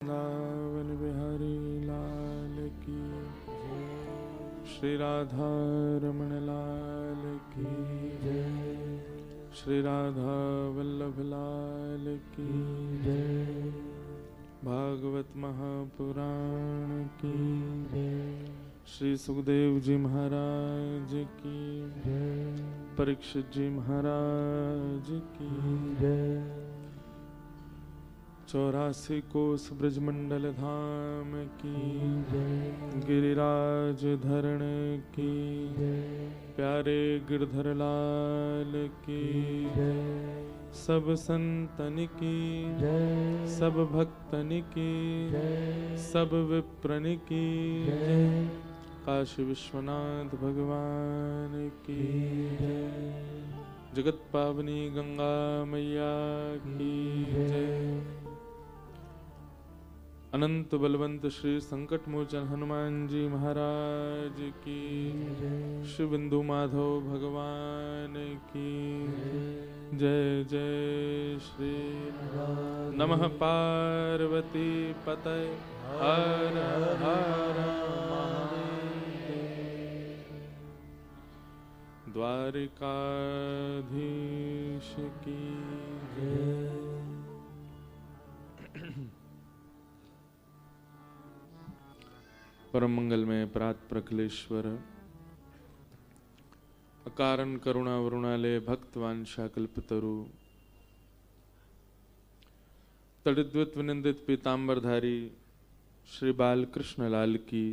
वृंदावन बिहारी लाल की जय। श्री राधा रमण लाल की जय। श्री राधा वल्लभ लाल की जय। भागवत महापुराण की जय। श्री सुखदेव जी महाराज की जय। परीक्षित जी महाराज की जय। 84 कोस ब्रजमंडल धाम की जय। गिरिराज धरण की जय। प्यारे गिरधर लाल की जय। सब संतन की जय। सब भक्तन की जय। सब विप्रन की जय। काशी विश्वनाथ भगवान की जय। जगत पावनी गंगा मैया की जय। अनंत बलवंत श्री संकट मोचन हनुमान जी महाराज की जय। श्री बिंदु माधव भगवान की जय। जय श्री नमः पार्वती पतये हर हर महादेव। द्वारिकाधीश की जय। परम मंगल में प्रात प्रकलेश्वर अकारण करुणा वरुणालय भक्तवांशा कल्पतरु तड़िद्वित विनिंदित पीतांबरधारी श्री बालकृष्ण लाल की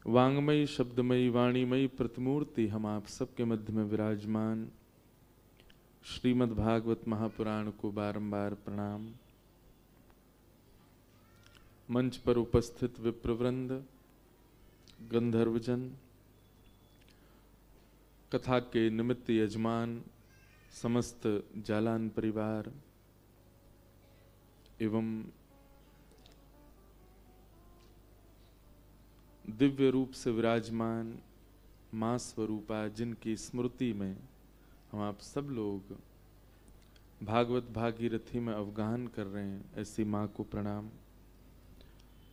वांगमयी शब्दमयी वाणीमयी प्रतिमूर्ति हम आप सबके मध्य में विराजमान श्रीमद् भागवत महापुराण को बारंबार प्रणाम। मंच पर उपस्थित विप्रवृंद, गंधर्वजन, कथा के निमित्त यजमान, समस्त जालान परिवार एवं दिव्य रूप से विराजमान मां स्वरूपा जिनकी स्मृति में हम आप सब लोग भागवत भागीरथी में अवगाहन कर रहे हैं, ऐसी मां को प्रणाम।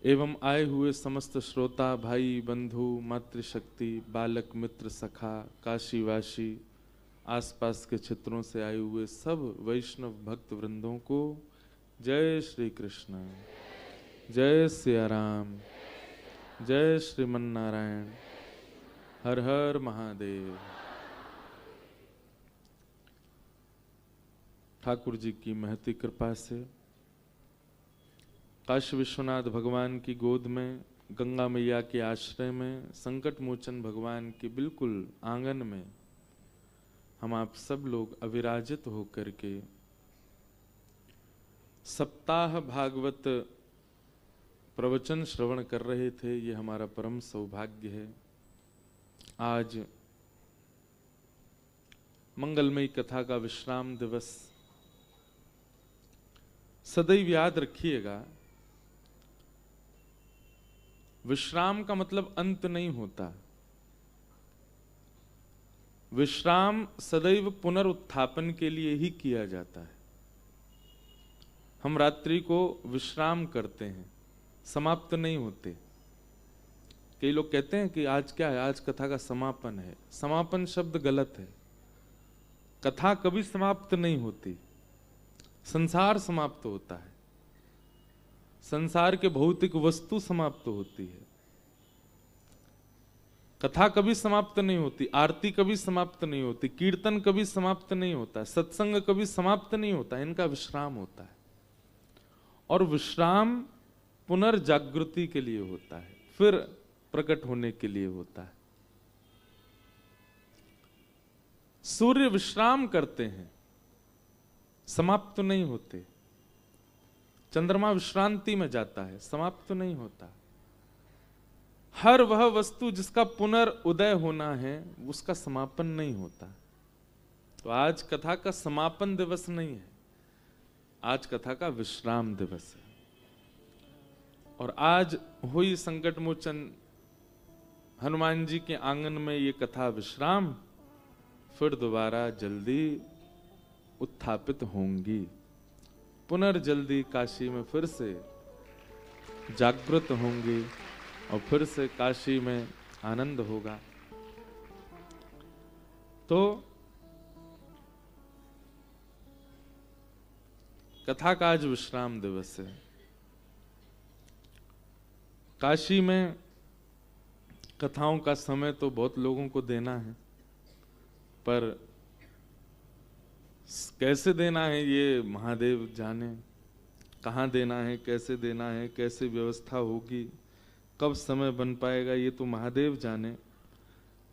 एवं आए हुए समस्त श्रोता भाई बंधु मातृशक्ति बालक मित्र सखा काशीवासी आसपास के क्षेत्रों से आए हुए सब वैष्णव भक्त वृंदों को जय श्री कृष्ण, जय सिया राम, जय श्रीमन नारायण, हर हर महादेव। ठाकुर जी की महती कृपा से काशी विश्वनाथ भगवान की गोद में गंगा मैया के आश्रय में संकट मोचन भगवान के बिल्कुल आंगन में हम आप सब लोग अविराजित होकर के सप्ताह भागवत प्रवचन श्रवण कर रहे थे। ये हमारा परम सौभाग्य है। आज मंगलमयी कथा का विश्राम दिवस। सदैव याद रखिएगा, विश्राम का मतलब अंत नहीं होता। विश्राम सदैव पुनरुत्थापन के लिए ही किया जाता है। हम रात्रि को विश्राम करते हैं, समाप्त नहीं होते। कई लोग कहते हैं कि आज क्या है, आज कथा का समापन है। समापन शब्द गलत है। कथा कभी समाप्त नहीं होती। संसार समाप्त होता है, संसार के भौतिक वस्तु समाप्त होती है। कथा कभी समाप्त नहीं होती, आरती कभी समाप्त नहीं होती, कीर्तन कभी समाप्त नहीं होता, सत्संग कभी समाप्त नहीं होता। इनका विश्राम होता है। और विश्राम पुनर्जागृति के लिए होता है, फिर प्रकट होने के लिए होता है। सूर्य विश्राम करते हैं, समाप्त नहीं होते। चंद्रमा विश्रांति में जाता है, समाप्त नहीं होता। हर वह वस्तु जिसका पुनर्उदय होना है उसका समापन नहीं होता। तो आज कथा का समापन दिवस नहीं है, आज कथा का विश्राम दिवस है। और आज हुई संकट मोचन हनुमान जी के आंगन में ये कथा विश्राम, फिर दोबारा जल्दी उत्थापित होंगी। पुनर्जल्दी काशी में फिर से जागृत होंगे और फिर से काशी में आनंद होगा। तो कथा का आज विश्राम दिवस है। काशी में कथाओं का समय तो बहुत लोगों को देना है, पर कैसे देना है ये महादेव जाने। कहाँ देना है, कैसे देना है, कैसे व्यवस्था होगी, कब समय बन पाएगा, ये तो महादेव जाने।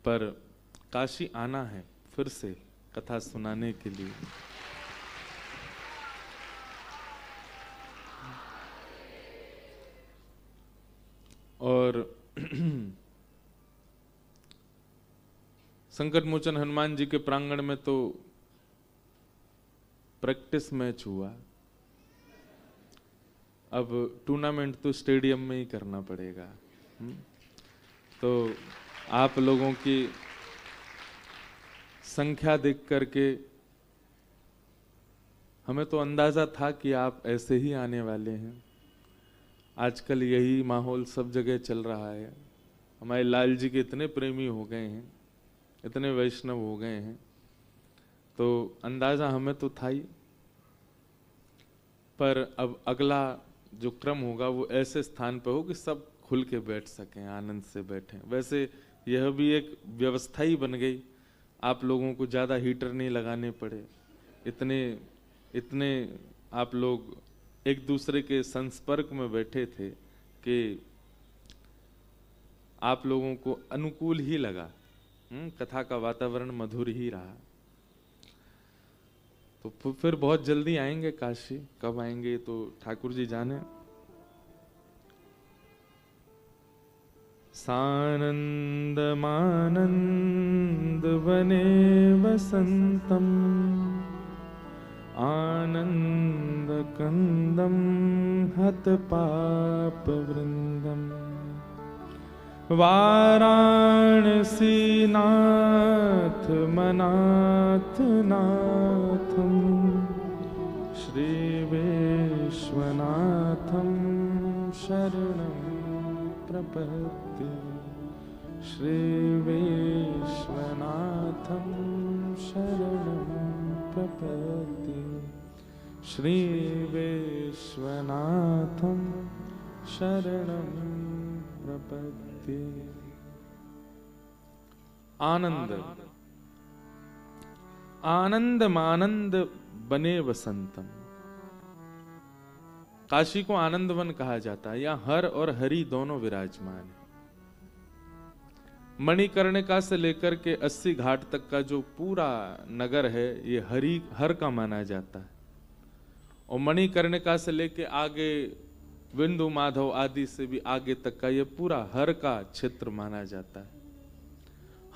पर काशी आना है फिर से कथा सुनाने के लिए। और संकट मोचन हनुमान जी के प्रांगण में तो प्रैक्टिस मैच हुआ। अब टूर्नामेंट तो स्टेडियम में ही करना पड़ेगा। तो आप लोगों की संख्या देख करके हमें तो अंदाजा था कि आप ऐसे ही आने वाले हैं। आजकल यही माहौल सब जगह चल रहा है। हमारे लाल जी के इतने प्रेमी हो गए हैं, इतने वैष्णव हो गए हैं, तो अंदाजा हमें तो था ही। पर अब अगला जो क्रम होगा वो ऐसे स्थान पर हो कि सब खुल के बैठ सकें, आनंद से बैठें। वैसे यह भी एक व्यवस्था ही बन गई, आप लोगों को ज़्यादा हीटर नहीं लगाने पड़े। इतने आप लोग एक दूसरे के संपर्क में बैठे थे कि आप लोगों को अनुकूल ही लगा। कथा का वातावरण मधुर ही रहा। तो फिर बहुत जल्दी आएंगे काशी। कब आएंगे तो ठाकुर जी जाने। सानंद मानंद वने वसंतम आनंद कंदम हत पाप वृंदम वाराणसी नाथ मनाथ नाथम श्री विश्वनाथम शरणं प्रपद्ये श्री विश्वनाथम शरणं प्रपद्ये श्री विश्वनाथम शरणं प्रपद्ये। आनंद आनंद मानंद बने वसंतम। काशी को आनंदवन कहा जाता है। यहाँ हर और हरि दोनों विराजमान है। मणिकर्णिका से लेकर के 80 घाट तक का जो पूरा नगर है ये हर का माना जाता है। और मणिकर्णिका से लेकर आगे विंदु माधव आदि से भी आगे तक का ये पूरा हर का क्षेत्र माना जाता है।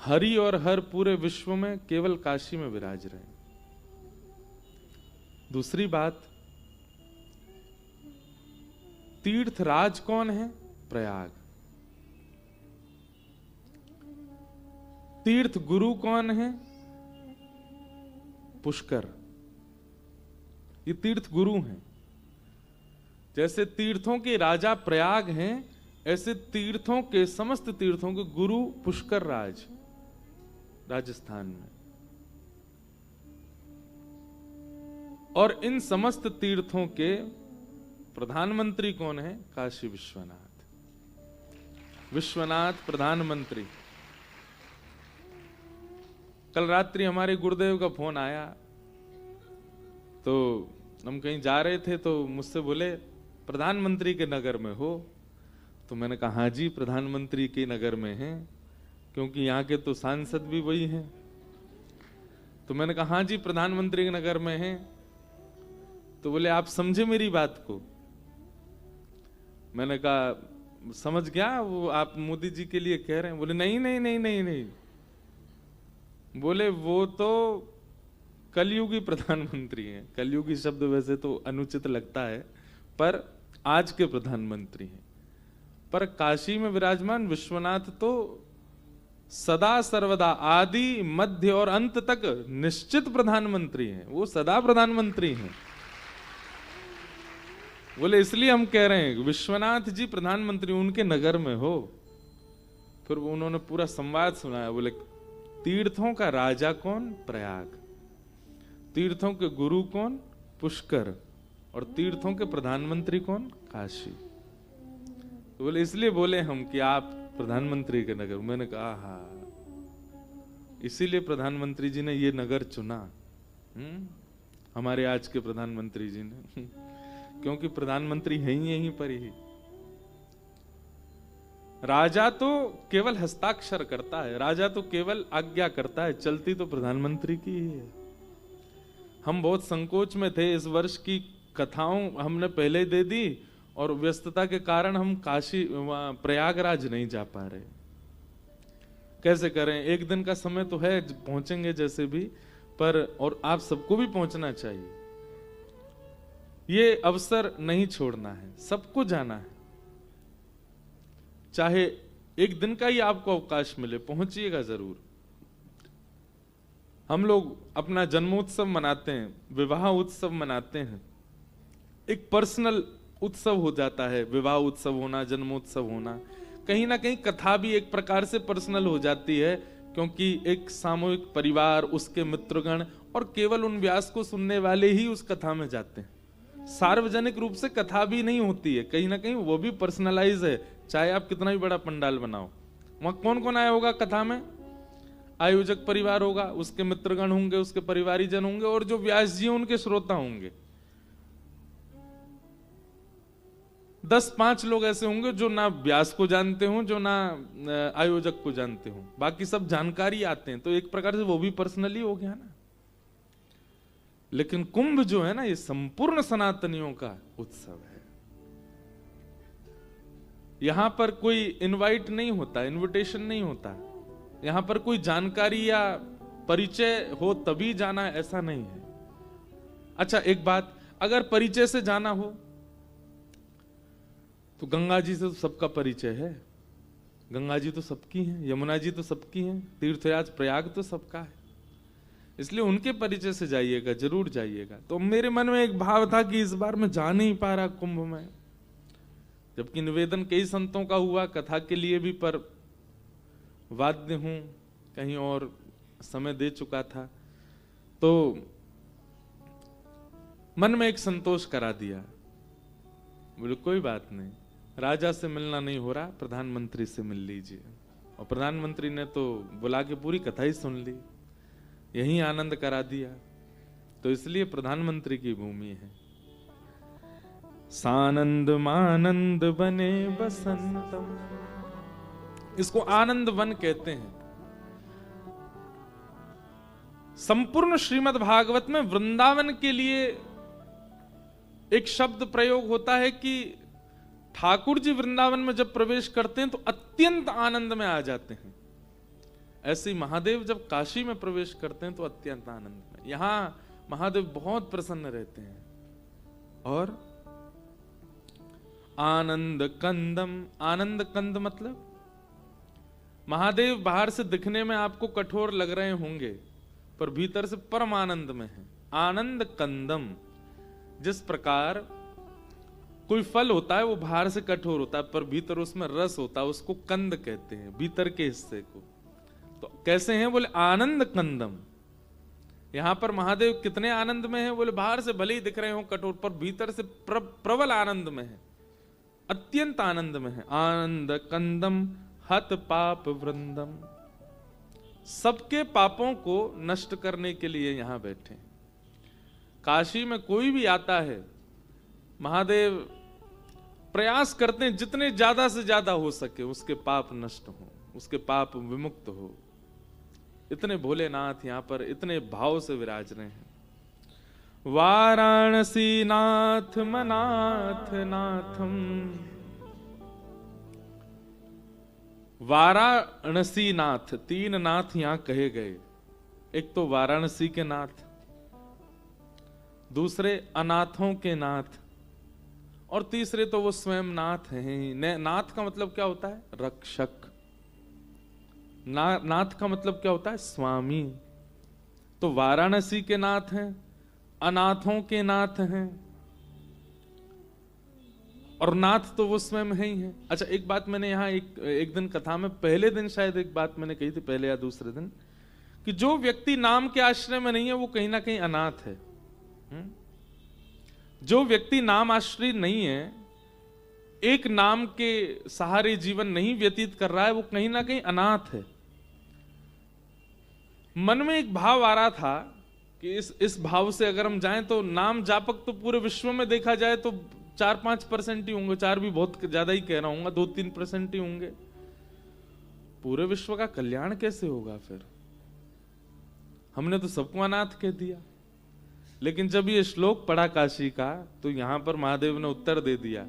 हरि और हर पूरे विश्व में केवल काशी में विराज रहे। दूसरी बात, तीर्थराज कौन है? प्रयाग। तीर्थ गुरु कौन है? पुष्कर। ये तीर्थ गुरु हैं। जैसे तीर्थों के राजा प्रयाग हैं, ऐसे तीर्थों के समस्त तीर्थों के गुरु पुष्कर राज राजस्थान में। और इन समस्त तीर्थों के प्रधानमंत्री कौन है? काशी विश्वनाथ। विश्वनाथ प्रधानमंत्री। कल रात्रि हमारे गुरुदेव का फोन आया, तो हम कहीं जा रहे थे तो मुझसे बोले प्रधानमंत्री के नगर में हो? तो मैंने कहा हाँ जी, प्रधानमंत्री के नगर में हैं, क्योंकि यहाँ के तो सांसद भी वही हैं। तो मैंने कहा हाँ जी, प्रधानमंत्री के नगर में हैं। तो बोले आप समझे मेरी बात को? मैंने कहा समझ गया, वो आप मोदी जी के लिए कह रहे हैं। बोले नहीं नहीं नहीं नहीं नहीं, बोले वो तो कलयुगी प्रधानमंत्री हैं। कलयुगी शब्द वैसे तो अनुचित लगता है, पर आज के प्रधानमंत्री हैं। पर काशी में विराजमान विश्वनाथ तो सदा सर्वदा आदि मध्य और अंत तक निश्चित प्रधानमंत्री हैं। वो सदा प्रधानमंत्री हैं। बोले इसलिए हम कह रहे हैं विश्वनाथ जी प्रधानमंत्री उनके नगर में हो। फिर उन्होंने पूरा संवाद सुनाया। बोले तीर्थों का राजा कौन? प्रयाग। तीर्थों के गुरु कौन? पुष्कर। और तीर्थों के प्रधानमंत्री कौन? काशी। तो बोले इसलिए बोले हम कि आप प्रधानमंत्री के नगर। मैंने कहा हाँ, इसीलिए प्रधानमंत्री जी ने ये नगर चुना, हमारे आज के प्रधानमंत्री जी ने, क्योंकि प्रधानमंत्री है ही यहीं पर ही। राजा तो केवल हस्ताक्षर करता है, राजा तो केवल आज्ञा करता है, चलती तो प्रधानमंत्री की ही है। हम बहुत संकोच में थे, इस वर्ष की कथाओं हमने पहले दे दी और व्यस्तता के कारण हम काशी प्रयागराज नहीं जा पा रहे। कैसे करें, एक दिन का समय तो है, पहुंचेंगे जैसे भी, पर और आप सबको भी पहुंचना चाहिए। ये अवसर नहीं छोड़ना है, सबको जाना है। चाहे एक दिन का ही आपको अवकाश मिले, पहुंचिएगा जरूर। हम लोग अपना जन्मोत्सव मनाते हैं, विवाह उत्सव मनाते हैं, एक पर्सनल उत्सव हो जाता है। विवाह उत्सव होना, जन्मोत्सव होना, कहीं ना कहीं कथा भी एक प्रकार से पर्सनल हो जाती है, क्योंकि एक सामूहिक परिवार, उसके मित्रगण और केवल उन व्यास को सुनने वाले ही उस कथा में जाते हैं। सार्वजनिक रूप से कथा भी नहीं होती है, कहीं ना कहीं वो भी पर्सनलाइज है। चाहे आप कितना भी बड़ा पंडाल बनाओ, वहां कौन कौन आया होगा कथा में? आयोजक परिवार होगा, उसके मित्रगण होंगे, उसके परिवारीजन होंगे, और जो व्यास जी उनके श्रोता होंगे। 10-5 लोग ऐसे होंगे जो ना व्यास को जानते हो, जो ना आयोजक को जानते हो, बाकी सब जानकारी आते हैं। तो एक प्रकार से वो भी पर्सनली हो गया ना। लेकिन कुंभ जो है ना, ये संपूर्ण सनातनियों का उत्सव है। यहां पर कोई इनवाइट नहीं होता, इनविटेशन नहीं होता, यहां पर कोई जानकारी या परिचय हो तभी जाना, ऐसा नहीं है। अच्छा एक बात, अगर परिचय से जाना हो तो गंगा जी से तो सबका परिचय है, गंगा जी तो सबकी हैं, यमुना जी तो सबकी हैं, तीर्थराज प्रयाग तो सबका है, इसलिए उनके परिचय से जाइएगा, जरूर जाइएगा। तो मेरे मन में एक भाव था कि इस बार मैं जा नहीं पा रहा कुंभ में, जबकि निवेदन कई संतों का हुआ कथा के लिए भी, पर वाद्य हूं, कहीं और समय दे चुका था, तो मन में एक संतोष करा दिया। बोले कोई बात नहीं, राजा से मिलना नहीं हो रहा, प्रधानमंत्री से मिल लीजिए। और प्रधानमंत्री ने तो बुला के पूरी कथा ही सुन ली, यही आनंद करा दिया। तो इसलिए प्रधानमंत्री की भूमि है। सानंद मानंद बने बसंतम, इसको आनंद वन कहते हैं। संपूर्ण श्रीमद् भागवत में वृंदावन के लिए एक शब्द प्रयोग होता है कि ठाकुर जी वृंदावन में जब प्रवेश करते हैं तो अत्यंत आनंद में आ जाते हैं। ऐसे ही महादेव जब काशी में प्रवेश करते हैं तो अत्यंत आनंद में। यहां महादेव बहुत प्रसन्न रहते हैं। और आनंद कंदम, आनंद कंद मतलब महादेव बाहर से दिखने में आपको कठोर लग रहे होंगे, पर भीतर से परम आनंद में है। आनंद कंदम, जिस प्रकार कोई फल होता है वो बाहर से कठोर होता है पर भीतर उसमें रस होता है, उसको कंद कहते हैं, भीतर के हिस्से को। तो कैसे हैं? बोले आनंद कंदम। यहां पर महादेव कितने आनंद में हैं? बोले बाहर से भले ही दिख रहे हो कठोर, पर भीतर से प्रबल आनंद में है, अत्यंत आनंद में है। आनंद कंदम हत पाप वृंदम, सबके पापों को नष्ट करने के लिए यहां बैठे। काशी में कोई भी आता है, महादेव प्रयास करते हैं जितने ज्यादा से ज्यादा हो सके उसके पाप नष्ट हो, उसके पाप विमुक्त हो। इतने भोलेनाथ यहां पर इतने भाव से विराज रहे हैं। वाराणसी नाथ मनाथ नाथम, वाराणसी नाथ, 3 नाथ यहां कहे गए। एक तो वाराणसी के नाथ, दूसरे अनाथों के नाथ, और तीसरे तो वो स्वयं नाथ हैं। नाथ का मतलब क्या होता है? रक्षक। नाथ का मतलब क्या होता है? स्वामी। तो वाराणसी के नाथ हैं, अनाथों के नाथ हैं, और नाथ तो वो स्वयं है ही है। अच्छा, एक बात मैंने यहाँ एक दिन कथा में, पहले दिन शायद एक बात मैंने कही थी, पहले या दूसरे दिन, कि जो व्यक्ति नाम के आश्रय में नहीं है वो कहीं ना कहीं अनाथ है। जो व्यक्ति नाम आश्रय नहीं है, एक नाम के सहारे जीवन नहीं व्यतीत कर रहा है, वो कहीं ना कहीं अनाथ है। मन में एक भाव आ रहा था कि इस भाव से अगर हम जाएं तो नाम जापक तो पूरे विश्व में देखा जाए तो 4-5% ही होंगे, 4 भी बहुत ज्यादा ही कह रहा हूँ, 2-3% ही होंगे। पूरे विश्व का कल्याण कैसे होगा फिर? हमने तो सबको अनाथ कह दिया। लेकिन जब ये श्लोक पढ़ा काशी का, तो यहां पर महादेव ने उत्तर दे दिया।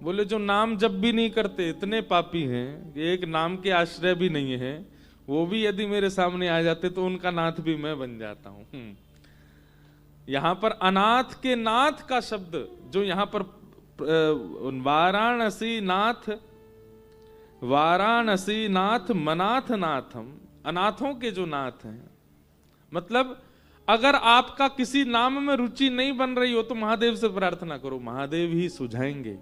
बोले जो नाम जब भी नहीं करते इतने पापी हैं कि एक नाम के आश्रय भी नहीं है, वो भी यदि मेरे सामने आ जाते तो उनका नाथ भी मैं बन जाता हूं। यहां पर अनाथ के नाथ का शब्द जो यहां पर वाराणसी नाथ, वाराणसी नाथ मनाथ नाथम, अनाथों के जो नाथ हैं। मतलब अगर आपका किसी नाम में रुचि नहीं बन रही हो तो महादेव से प्रार्थना करो, महादेव ही सुझाएंगे।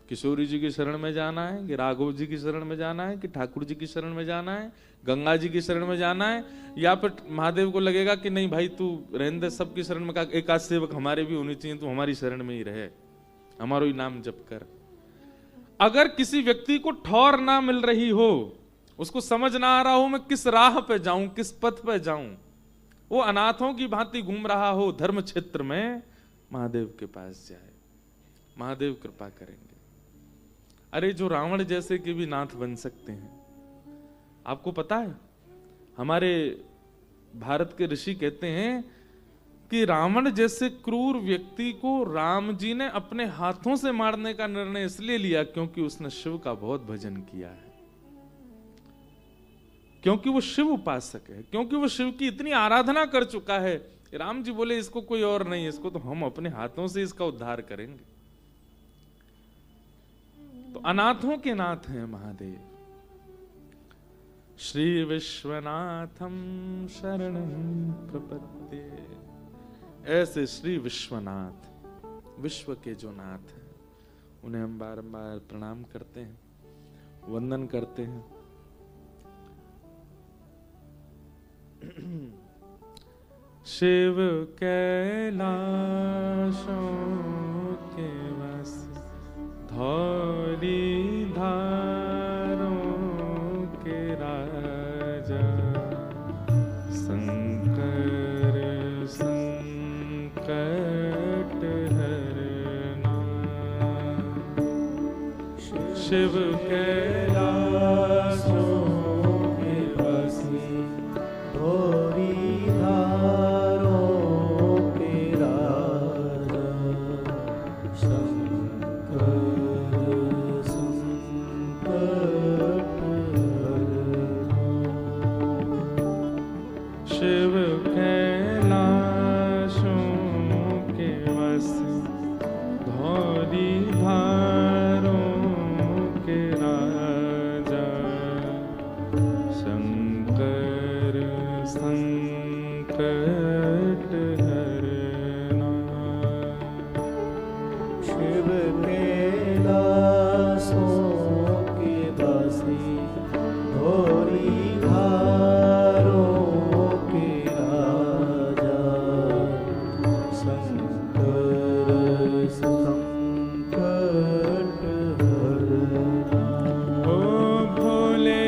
किशोरी जी की शरण में जाना है कि राघव जी की शरण में जाना है कि ठाकुर जी की शरण में जाना है, गंगा जी की शरण में जाना है, या फिर महादेव को लगेगा कि नहीं भाई तू रहने दे, सबकी शरण में, एक आध सेवक हमारे भी होने चाहिए, तू हमारी शरण में ही रहे, हमारा ही नाम जप कर। अगर किसी व्यक्ति को ठौर ना मिल रही हो, उसको समझ ना आ रहा हो मैं किस राह पे जाऊं, किस पथ पे जाऊं, वो अनाथों की भांति घूम रहा हो धर्म क्षेत्र में, महादेव के पास जाए, महादेव कृपा करेंगे। अरे जो रावण जैसे के भी नाथ बन सकते हैं। आपको पता है हमारे भारत के ऋषि कहते हैं कि रावण जैसे क्रूर व्यक्ति को राम जी ने अपने हाथों से मारने का निर्णय इसलिए लिया क्योंकि उसने शिव का बहुत भजन किया है, क्योंकि वो शिव उपासक है, क्योंकि वो शिव की इतनी आराधना कर चुका है। राम जी बोले इसको कोई और नहीं, इसको तो हम अपने हाथों से इसका उद्धार करेंगे। तो अनाथों के नाथ हैं महादेव। श्री विश्वनाथम शरणं प्रपद्ये, ऐसे श्री विश्वनाथ, विश्व के जो नाथ हैं, उन्हें हम बारंबार प्रणाम करते हैं, वंदन करते हैं। शिव कैलाशों के वस धौली धारों के राजा, संकर संकट हरना। शिव कैलाशों के वसी धौली धारों के राजा, शिव कैलाशों के वसी धौली धारों के राजा, शंकर संकट हरना। शिव कैलाशों के वसी धौली धारों के राजा, शंकर संकट हरना। ओ भोले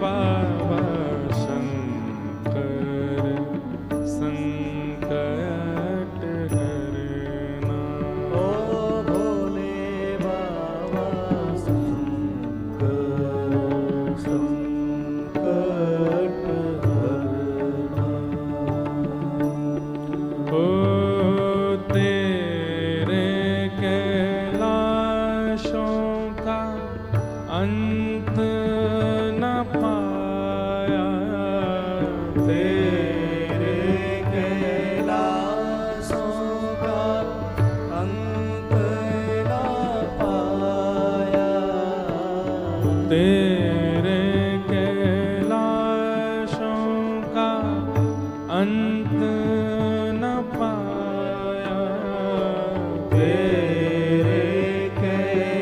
बाबा शंकर संकट हरना। ओ भोले बाबा शंकर संकट हरना। ओ तेरे कैलाशों का अंत न पाया, तेरे कैलाशों का अंत न पाया, तेरे कैलाशों का अंत न पाया, तेरे कैलाशों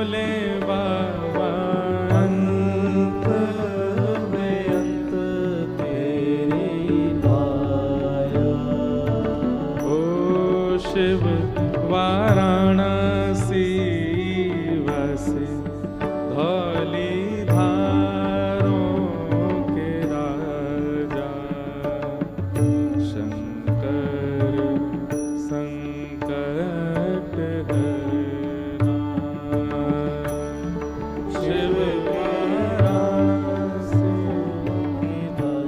भोले बाबा अंत में अंत तेरी माया। ओ शिव वाराणसी वासी धौली धारों के राजा शंकर संकट हरना। शिव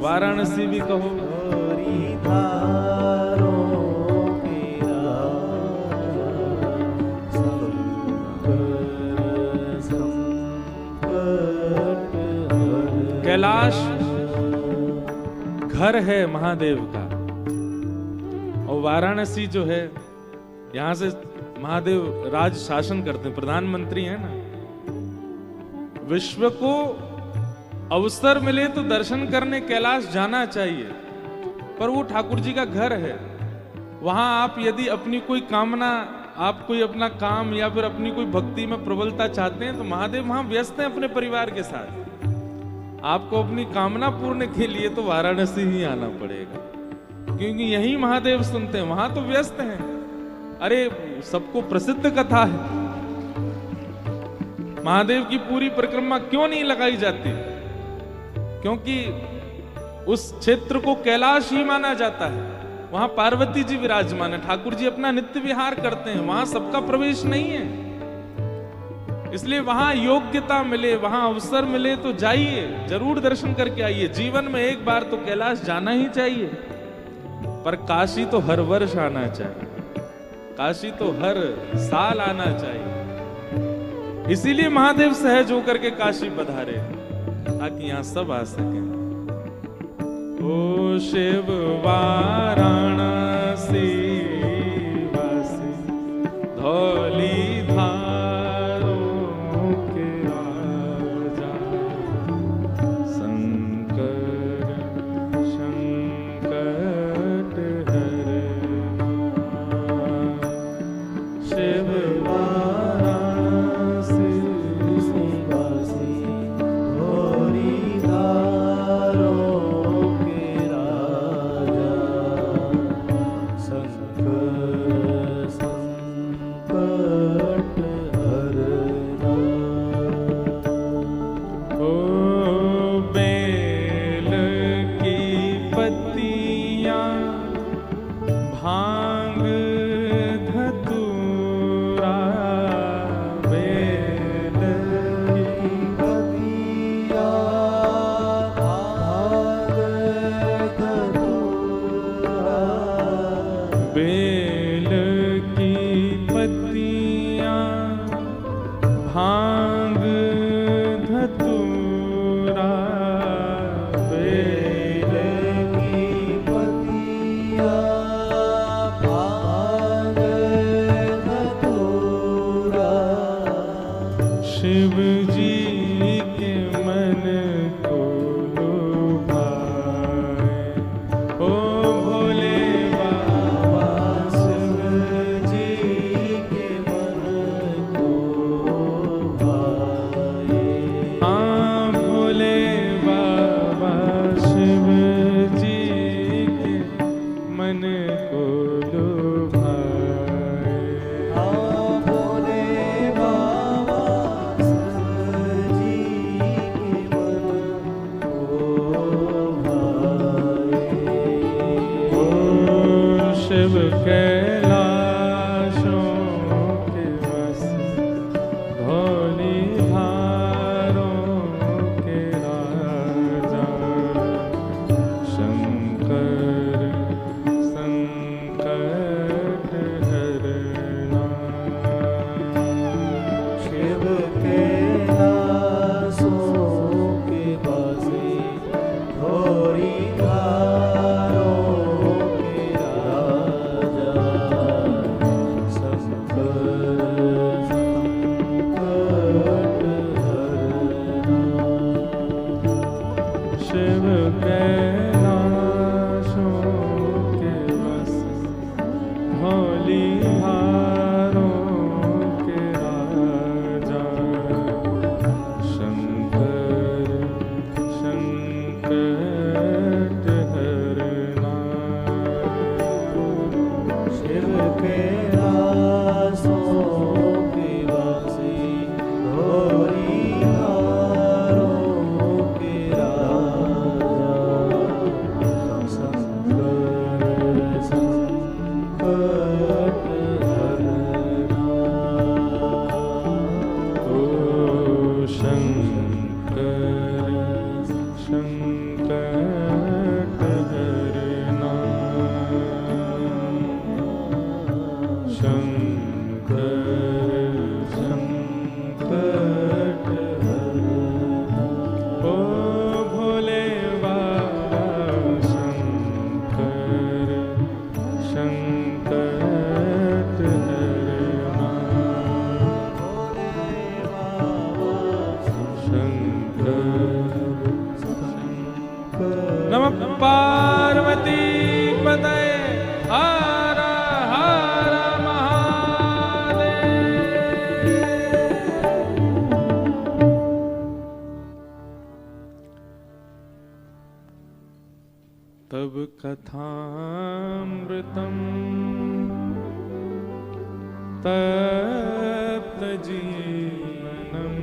वाराणसी भी कहो। धौली धारों के राजा शंकर संकट हरना। कैलाश घर है महादेव का और वाराणसी जो है यहाँ से महादेव राज शासन करते हैं, प्रधानमंत्री हैं ना। विश्व को अवसर मिले तो दर्शन करने कैलाश जाना चाहिए, पर वो ठाकुर जी का घर है। वहां आप यदि अपनी कोई कामना, आप कोई अपना काम या फिर अपनी कोई भक्ति में प्रबलता चाहते हैं तो महादेव वहां व्यस्त हैं अपने परिवार के साथ। आपको अपनी कामना पूर्ण के लिए तो वाराणसी ही आना पड़ेगा, क्योंकि यही महादेव सुनते हैं, वहां तो व्यस्त हैं। अरे सबको प्रसिद्ध कथा है, महादेव की पूरी परिक्रमा क्यों नहीं लगाई जाती? क्योंकि उस क्षेत्र को कैलाश ही माना जाता है। वहां पार्वती जी विराजमान है, ठाकुर जी अपना नित्य विहार करते हैं, वहां सबका प्रवेश नहीं है। इसलिए वहां योग्यता मिले, वहां अवसर मिले तो जाइए, जरूर दर्शन करके आइए। जीवन में एक बार तो कैलाश जाना ही चाहिए, पर काशी तो हर वर्ष आना चाहिए, काशी तो हर साल आना चाहिए। इसीलिए महादेव सहज होकर के काशी पधारे, ताकि यहां सब आ सके। ओ शिव वाराणसी वासी धौली धारों के राजा शंकर संकट हरना। शिव वाराणसी वासी धौली धारों के राजा शंकर संकट हरना। ओ बेल की पत्तियां भांग धतूरा, बेल की पतिया भाग धतूरा। बेल की पत्तियां भांग धतूरा, बेल की पतिया भाग धतूरा। शिव जी के मन को लुभाए। ओ भोले बाबा शिव जी के मन को भाए। हाँ भोले बाबा शिव जी के मन को लुभाए। भोले बाबा शिव जीवनम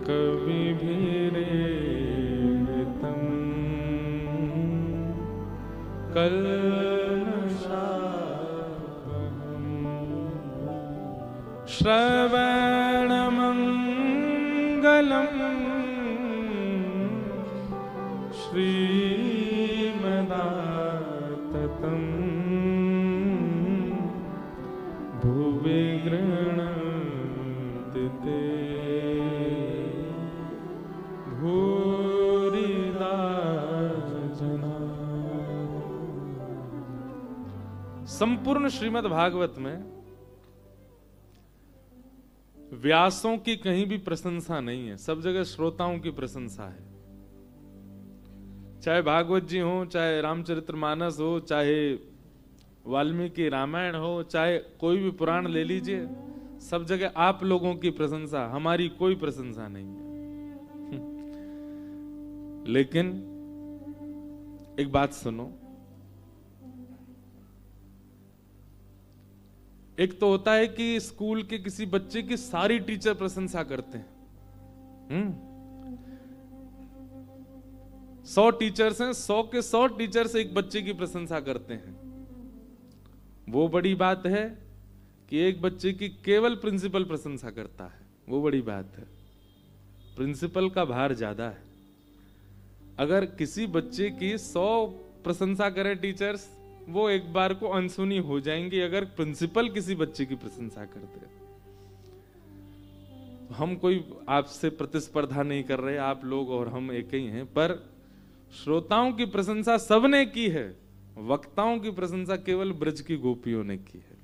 कविभिरेतम कल्मषापहम् श्रवणमङ्गलम् श्रीमदाततम् भुवि गृह्णन्ति ते भूरिदा जना। संपूर्ण श्रीमद् भागवत में व्यासों की कहीं भी प्रशंसा नहीं है, सब जगह श्रोताओं की प्रशंसा है। चाहे भागवत जी हो, चाहे रामचरितमानस हो, चाहे वाल्मीकि रामायण हो, चाहे कोई भी पुराण ले लीजिए, सब जगह आप लोगों की प्रशंसा, हमारी कोई प्रशंसा नहीं है। लेकिन एक बात सुनो, एक तो होता है कि स्कूल के किसी बच्चे की सारी टीचर प्रशंसा करते हैं। 100 टीचर्स हैं, 100 के 100 टीचर्स एक बच्चे की प्रशंसा करते हैं। वो बड़ी बात है कि एक बच्चे की केवल प्रिंसिपल प्रशंसा करता है, वो बड़ी बात है। प्रिंसिपल का भार ज्यादा है। अगर किसी बच्चे की 100 प्रशंसा करे टीचर्स, वो एक बार को अनसुनी हो जाएंगी। अगर प्रिंसिपल किसी बच्चे की प्रशंसा करते, तो हम कोई आपसे प्रतिस्पर्धा नहीं कर रहे, आप लोग और हम एक ही हैं, पर श्रोताओं की प्रशंसा सबने की है, वक्ताओं की प्रशंसा केवल ब्रज की गोपियों ने की है।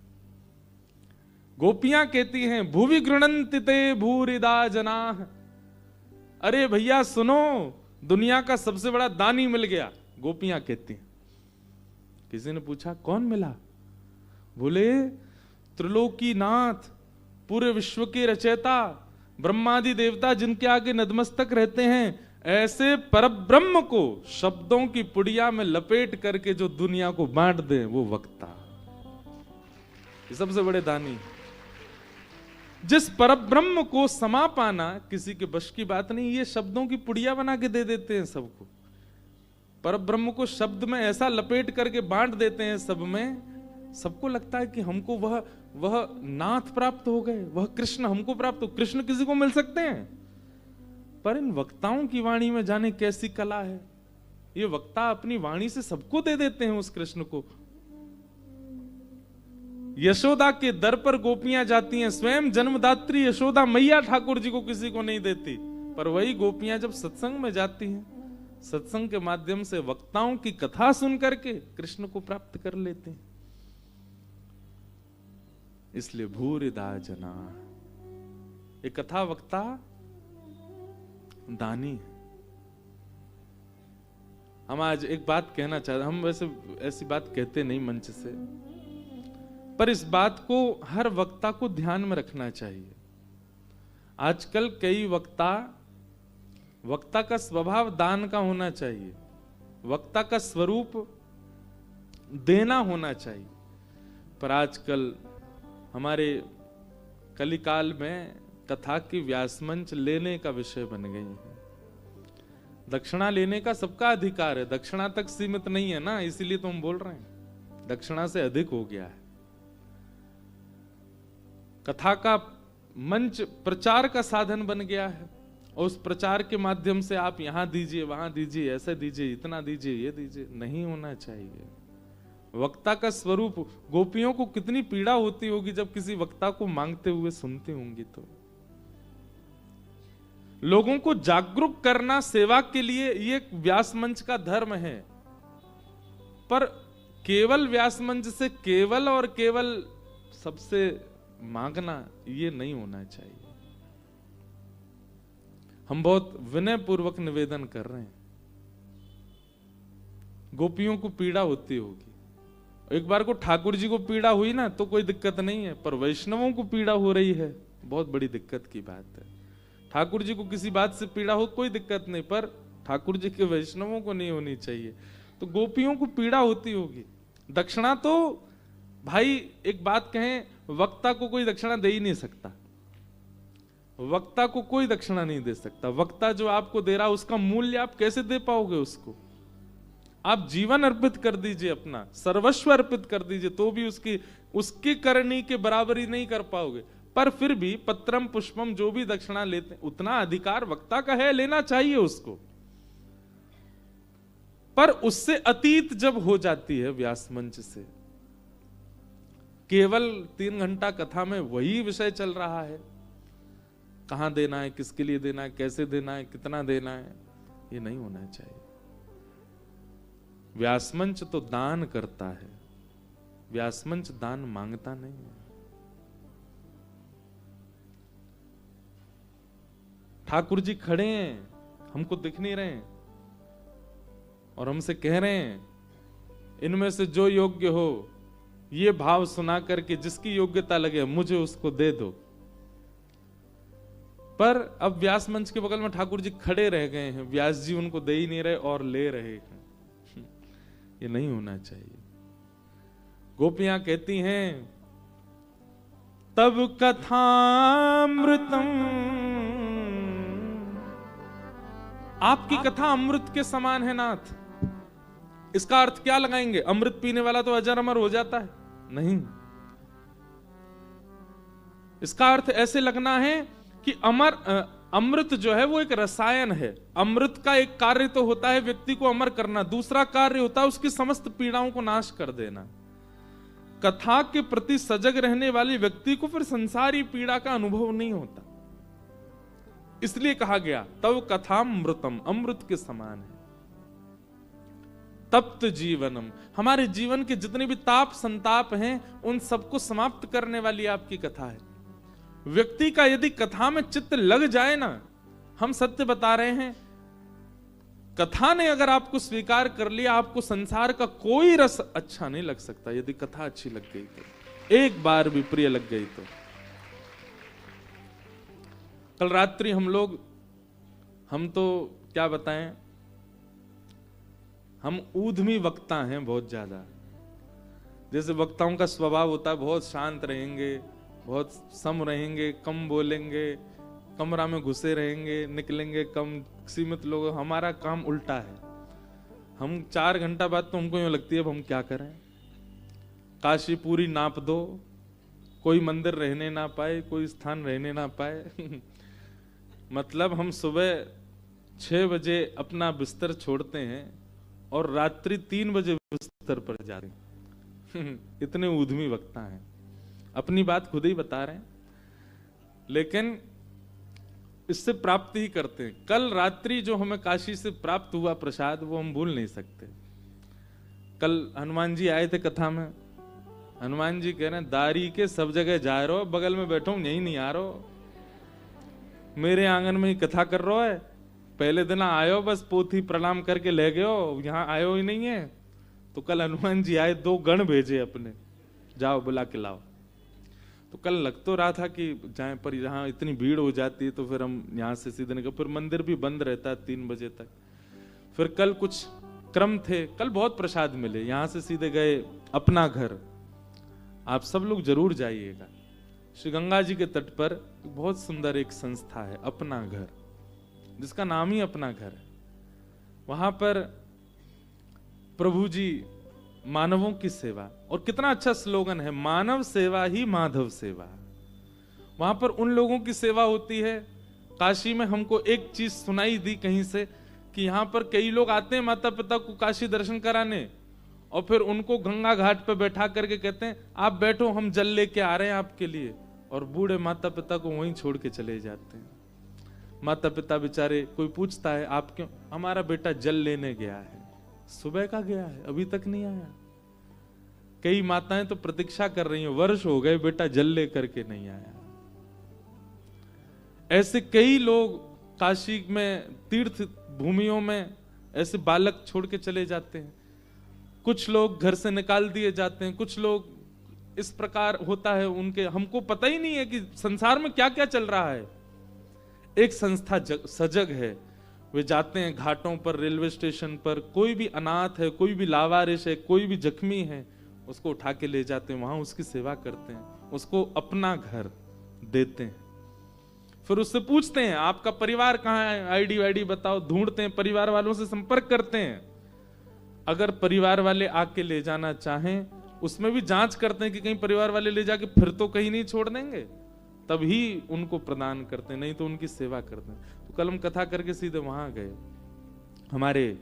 गोपियां कहती हैं भुवि गृह्णन्ति ते भूरिदा जनाः। अरे भैया सुनो, दुनिया का सबसे बड़ा दानी मिल गया, गोपियां कहती हैं। किसी ने पूछा कौन मिला? बोले त्रिलोकीनाथ, पूरे विश्व के रचयिता, ब्रह्मादि देवता जिनके आगे नतमस्तक रहते हैं, ऐसे परब्रह्म को शब्दों की पुड़िया में लपेट करके जो दुनिया को बांट दे, वो वक्ता। ये सबसे बड़े दानी। जिस परब्रह्म को समा पाना किसी के बश की बात नहीं, ये शब्दों की पुड़िया बना के दे देते हैं सबको। परब्रह्म को शब्द में ऐसा लपेट करके बांट देते हैं सब में, सबको लगता है कि हमको वह नाथ प्राप्त हो गए, वह कृष्ण हमको प्राप्त हो। कृष्ण किसी को मिल सकते हैं, पर इन वक्ताओं की वाणी में जाने कैसी कला है। ये वक्ता अपनी वाणी से सबको दे देते हैं उस कृष्ण को। यशोदा के दर पर गोपियां जाती हैं, स्वयं जन्मदात्री यशोदा मैया ठाकुर जी को किसी को नहीं देती, पर वही गोपियां जब सत्संग में जाती हैं, सत्संग के माध्यम से वक्ताओं की कथा सुन करके कृष्ण को प्राप्त कर लेते हैं। इसलिए भूरिदा जना, ये कथा वक्ता दानी है। हम आज एक बात कहना चाहते, हम वैसे ऐसी बात कहते नहीं मंच से, पर इस बात को हर वक्ता को ध्यान में रखना चाहिए। आजकल कई वक्ता का स्वभाव दान का होना चाहिए, वक्ता का स्वरूप देना होना चाहिए, पर आजकल हमारे कलिकाल में कथा की व्यासमंच लेने का विषय बन गई है। दक्षिणा लेने का सबका अधिकार है, दक्षिणा तक सीमित नहीं है ना, इसीलिए तो हम बोल रहे हैं, दक्षिणा से अधिक हो गया है। कथा का मंच प्रचार का साधन बन गया है, और उस प्रचार के माध्यम से आप यहां दीजिए, वहां दीजिए, ऐसे दीजिए, इतना दीजिए, ये दीजिए, नहीं होना चाहिए। वक्ता का स्वरूप, गोपियों को कितनी पीड़ा होती होगी जब किसी वक्ता को मांगते हुए सुनती होंगी। तो लोगों को जागरूक करना सेवा के लिए ये व्यास मंच का धर्म है, पर केवल व्यास मंच से केवल और केवल सबसे मांगना ये नहीं होना चाहिए। हम बहुत विनय पूर्वक निवेदन कर रहे हैं। गोपियों को पीड़ा होती होगी, एक बार को ठाकुर जी को पीड़ा हुई ना तो कोई दिक्कत नहीं है, पर वैष्णवों को पीड़ा हो रही है, बहुत बड़ी दिक्कत की बात है। ठाकुर जी को किसी बात से पीड़ा हो कोई दिक्कत नहीं, पर ठाकुर जी के वैष्णवों को नहीं होनी चाहिए। तो गोपियों को पीड़ा होती होगी। दक्षिणा तो भाई एक बात कहें, वक्ता को कोई दक्षिणा दे ही नहीं सकता, वक्ता को कोई दक्षिणा नहीं दे सकता। वक्ता जो आपको दे रहा उसका मूल्य आप कैसे दे पाओगे उसको? आप जीवन अर्पित कर दीजिए, अपना सर्वस्व अर्पित कर दीजिए, तो भी उसकी करनी के बराबरी नहीं कर पाओगे। पर फिर भी पत्रम पुष्पम जो भी दक्षिणा लेते उतना अधिकार वक्ता का है, लेना चाहिए उसको। पर उससे अतीत जब हो जाती है व्यास मंच से, केवल 3 घंटा कथा में वही विषय चल रहा है, कहां देना है, किसके लिए देना है, कैसे देना है, कितना देना है, ये नहीं होना चाहिए। व्यासमंच तो दान करता है, व्यासमंच दान मांगता नहीं है। ठाकुर जी खड़े हैं, हमको दिख नहीं रहे हैं, और हमसे कह रहे हैं इनमें से जो योग्य हो, ये भाव सुना करके जिसकी योग्यता लगे मुझे उसको दे दो। पर अब व्यास मंच के बगल में ठाकुर जी खड़े रह गए हैं, व्यास जी उनको दे ही नहीं रहे और ले रहे हैं। ये नहीं होना चाहिए। गोपियां कहती हैं तब कथामृतम, आपकी कथा अमृत के समान है नाथ। इसका अर्थ क्या लगाएंगे? अमृत पीने वाला तो अजर अमर हो जाता है? नहीं, इसका अर्थ ऐसे लगना है कि अमृत जो है वो एक रसायन है। अमृत का एक कार्य तो होता है व्यक्ति को अमर करना, दूसरा कार्य होता है उसकी समस्त पीड़ाओं को नाश कर देना। कथा के प्रति सजग रहने वाले व्यक्ति को फिर संसारी पीड़ा का अनुभव नहीं होता। इसलिए कहा गया तव कथामृतम, अमृत के समान है। तप्त जीवनम, हमारे जीवन के जितने भी ताप संताप हैं उन सबको समाप्त करने वाली आपकी कथा है। व्यक्ति का यदि कथा में चित्त लग जाए ना, हम सत्य बता रहे हैं, कथा ने अगर आपको स्वीकार कर लिया, आपको संसार का कोई रस अच्छा नहीं लग सकता। यदि कथा अच्छी लग गई तो, एक बार भी प्रिय लग गई तो। कल रात्रि हम तो क्या बताएं, हम ऊधमी वक्ता हैं बहुत ज्यादा। जैसे वक्ताओं का स्वभाव होता है, बहुत शांत रहेंगे, बहुत सम रहेंगे, कम बोलेंगे, कमरा में घुसे रहेंगे, निकलेंगे कम, सीमित लोग। हमारा काम उल्टा है। हम 4 घंटा बाद तो हमको यूं लगती है अब हम क्या करें। काशी पूरी नाप दो, कोई मंदिर रहने ना पाए, कोई स्थान रहने ना पाए। मतलब हम सुबह 6 बजे अपना बिस्तर छोड़ते हैं और रात्रि 3 बजे बिस्तर पर जाते हैं। इतने ऊधमी वक्ता हैं। अपनी बात खुद ही बता रहे हैं, लेकिन इससे प्राप्त ही करते हैं। कल रात्रि जो हमें काशी से प्राप्त हुआ प्रसाद, वो हम भूल नहीं सकते। कल हनुमान जी आए थे कथा में। हनुमान जी कह रहे हैं दारी के सब जगह जा रहे हो, बगल में बैठो यही नहीं आ रहे हो, मेरे आंगन में ही कथा कर रहे हो है। पहले दिन आयो बस पोथी प्रणाम करके ले गए हो, यहाँ आयो ही नहीं है। तो कल हनुमान जी आए, 2 गण भेजे अपने, जाओ बुला के लाओ। तो कल लग तो रहा था कि जाए, पर यहाँ इतनी भीड़ हो जाती है तो फिर हम यहाँ से सीधे निकल, फिर मंदिर भी बंद रहता है 3 बजे तक। फिर कल कुछ क्रम थे, कल बहुत प्रसाद मिले, यहाँ से सीधे गए अपना घर। आप सब लोग जरूर जाइएगा। श्री गंगा जी के तट पर बहुत सुंदर एक संस्था है, अपना घर, जिसका नाम ही अपना घर है। वहां पर प्रभु जी मानवों की सेवा, और कितना अच्छा स्लोगन है, मानव सेवा ही माधव सेवा। वहां पर उन लोगों की सेवा होती है। काशी में हमको एक चीज सुनाई दी कहीं से कि यहाँ पर कई लोग आते हैं माता पिता को काशी दर्शन कराने, और फिर उनको गंगा घाट पे बैठा करके कहते हैं आप बैठो, हम जल लेके आ रहे हैं आपके लिए, और बूढ़े माता पिता को वहीं छोड़ के चले जाते हैं। माता पिता बेचारे, कोई पूछता है आप क्यों? हमारा बेटा जल लेने गया है, सुबह का गया है, अभी तक नहीं आया। कई माताएं तो प्रतीक्षा कर रही हैं, वर्ष हो गए बेटा जल ले करके नहीं आया। ऐसे कई लोग काशी में तीर्थ भूमियों में ऐसे बालक छोड़ के चले जाते हैं। कुछ लोग घर से निकाल दिए जाते हैं, कुछ लोग इस प्रकार होता है उनके, हमको पता ही नहीं है कि संसार में क्या क्या चल रहा है। एक संस्था सजग है, वे जाते हैं घाटों पर, रेलवे स्टेशन पर, कोई भी अनाथ है, कोई भी लावारिश है, कोई भी जख्मी है, उसको उठा के ले जाते हैं, वहां उसकी सेवा करते हैं, उसको अपना घर देते हैं। फिर उससे पूछते हैं आपका परिवार कहाँ है, आईडी वाईडी बताओ, ढूंढते हैं, परिवार वालों से संपर्क करते हैं। अगर परिवार वाले आके ले जाना चाहें, उसमें भी जांच करते हैं कि कहीं परिवार वाले ले जाके फिर तो कहीं नहीं छोड़ देंगे, तभी उनको प्रदान करते हैं, नहीं तो उनकी सेवा करते हैं। तो कल हम कथा करके सीधे वहां गए। हमारे